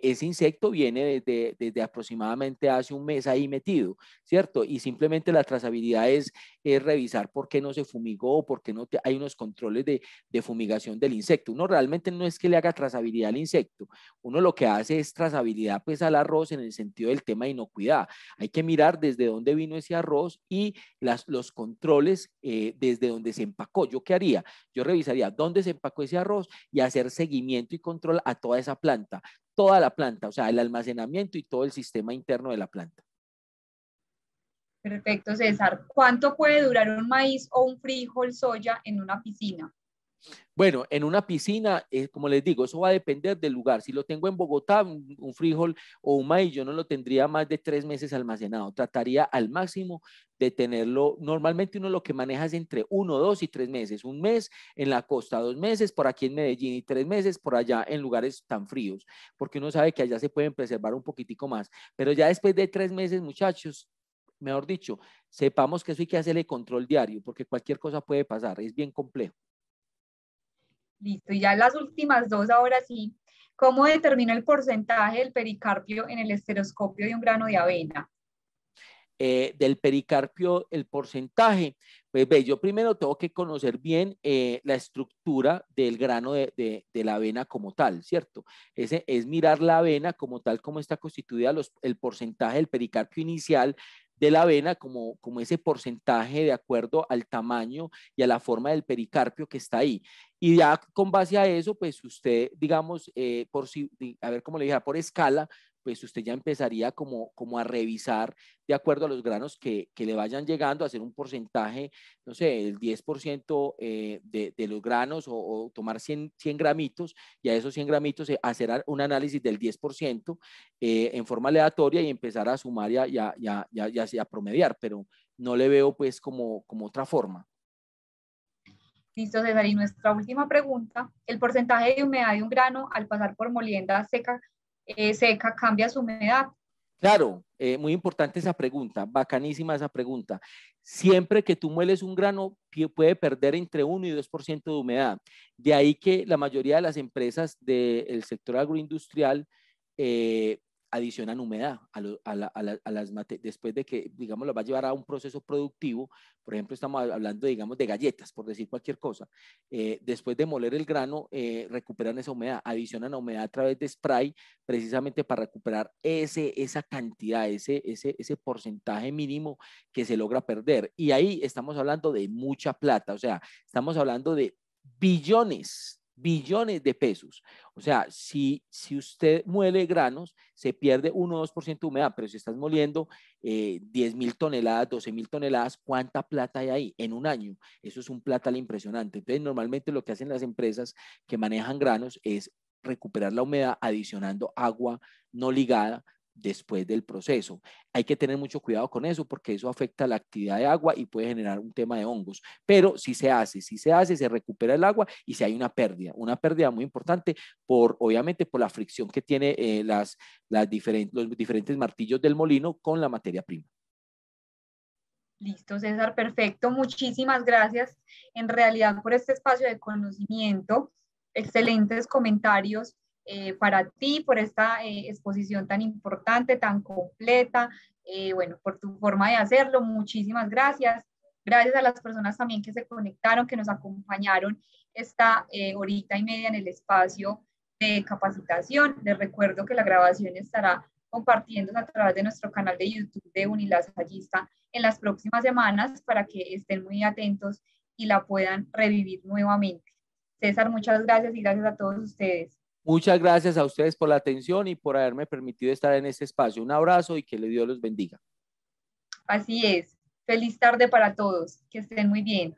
Speaker 3: ese insecto viene desde aproximadamente hace un mes ahí metido, ¿cierto? Y simplemente la trazabilidad es revisar por qué no se fumigó, por qué no hay unos controles de fumigación del insecto. Uno realmente no es que le haga trazabilidad al insecto, uno lo que hace es trazabilidad pues al arroz en el sentido del tema de inocuidad. Hay que mirar desde dónde vino ese arroz y los controles desde donde se empacó. ¿Yo qué haría? Yo revisaría dónde se empacó ese arroz y hacer seguimiento y control a toda la planta, o sea, el almacenamiento y todo el sistema interno de la planta.
Speaker 1: Perfecto, César. ¿Cuánto puede durar un maíz o un frijol soya en una piscina?
Speaker 3: Bueno, en una piscina, como les digo, eso va a depender del lugar. Si lo tengo en Bogotá, un frijol o un maíz, yo no lo tendría más de 3 meses almacenado. Trataría al máximo de tenerlo. Normalmente uno lo que maneja es entre 1, 2 y 3 meses. Un mes en la costa, 2 meses por aquí en Medellín y 3 meses por allá en lugares tan fríos, porque uno sabe que allá se pueden preservar un poquitico más. Pero ya después de 3 meses, muchachos, mejor dicho, sepamos que eso hay que hacerle control diario, porque cualquier cosa puede pasar. Es bien complejo.
Speaker 1: Listo. Y ya las últimas dos, ahora sí. ¿Cómo determina el porcentaje del pericarpio en el estereoscopio de un grano de avena?
Speaker 3: Del pericarpio, el porcentaje, pues ve, yo primero tengo que conocer bien la estructura del grano de la avena como tal, ¿cierto? Ese es mirar la avena como tal, como está constituida, el porcentaje del pericarpio inicial de la avena como ese porcentaje de acuerdo al tamaño y a la forma del pericarpio que está ahí. Y ya con base a eso, pues usted, digamos, a ver cómo le dijera, por escala, pues usted ya empezaría como a revisar de acuerdo a los granos que le vayan llegando, a hacer un porcentaje, no sé, el 10% de los granos o tomar 100 gramitos y a esos 100 gramitos hacer un análisis del 10% en forma aleatoria y empezar a sumar y a promediar, pero no le veo pues como otra forma.
Speaker 1: Listo, César. Y nuestra última pregunta, ¿el porcentaje de humedad de un grano al pasar por molienda seca cambia su humedad?
Speaker 3: Claro, muy importante esa pregunta, bacanísima esa pregunta. Siempre que tú mueles un grano, puede perder entre 1 y 2% de humedad. De ahí que la mayoría de las empresas del sector agroindustrial eh, adicionan humedad después de que, digamos, lo va a llevar a un proceso productivo. Por ejemplo, estamos hablando, digamos, de galletas, por decir cualquier cosa. Después de moler el grano, recuperan esa humedad, adicionan humedad a través de spray, precisamente para recuperar esa cantidad, ese porcentaje mínimo que se logra perder. Y ahí estamos hablando de mucha plata, o sea, estamos hablando de billones de pesos. O sea, si usted muele granos, se pierde 1 o 2% de humedad, pero si estás moliendo 10.000 toneladas, 12.000 toneladas, ¿cuánta plata hay ahí en un año? Eso es un platal impresionante. Entonces, normalmente lo que hacen las empresas que manejan granos es recuperar la humedad adicionando agua no ligada después del proceso. Hay que tener mucho cuidado con eso porque eso afecta la actividad de agua y puede generar un tema de hongos. Pero si se hace, se recupera el agua y si hay una pérdida muy importante obviamente por la fricción que tiene los diferentes martillos del molino con la materia prima.
Speaker 1: Listo, César, perfecto. Muchísimas gracias en realidad por este espacio de conocimiento. Excelentes comentarios para ti, por esta exposición tan importante, tan completa. Bueno, por tu forma de hacerlo. Muchísimas gracias. Gracias a las personas también que se conectaron, que nos acompañaron esta horita y media en el espacio de capacitación. Les recuerdo que la grabación estará compartiéndose a través de nuestro canal de YouTube de Unilasallista en las próximas semanas para que estén muy atentos y la puedan revivir nuevamente. César, muchas gracias y gracias a todos ustedes.
Speaker 3: Muchas gracias a ustedes por la atención y por haberme permitido estar en este espacio. Un abrazo y que Dios los bendiga.
Speaker 1: Así es. Feliz tarde para todos. Que estén muy bien.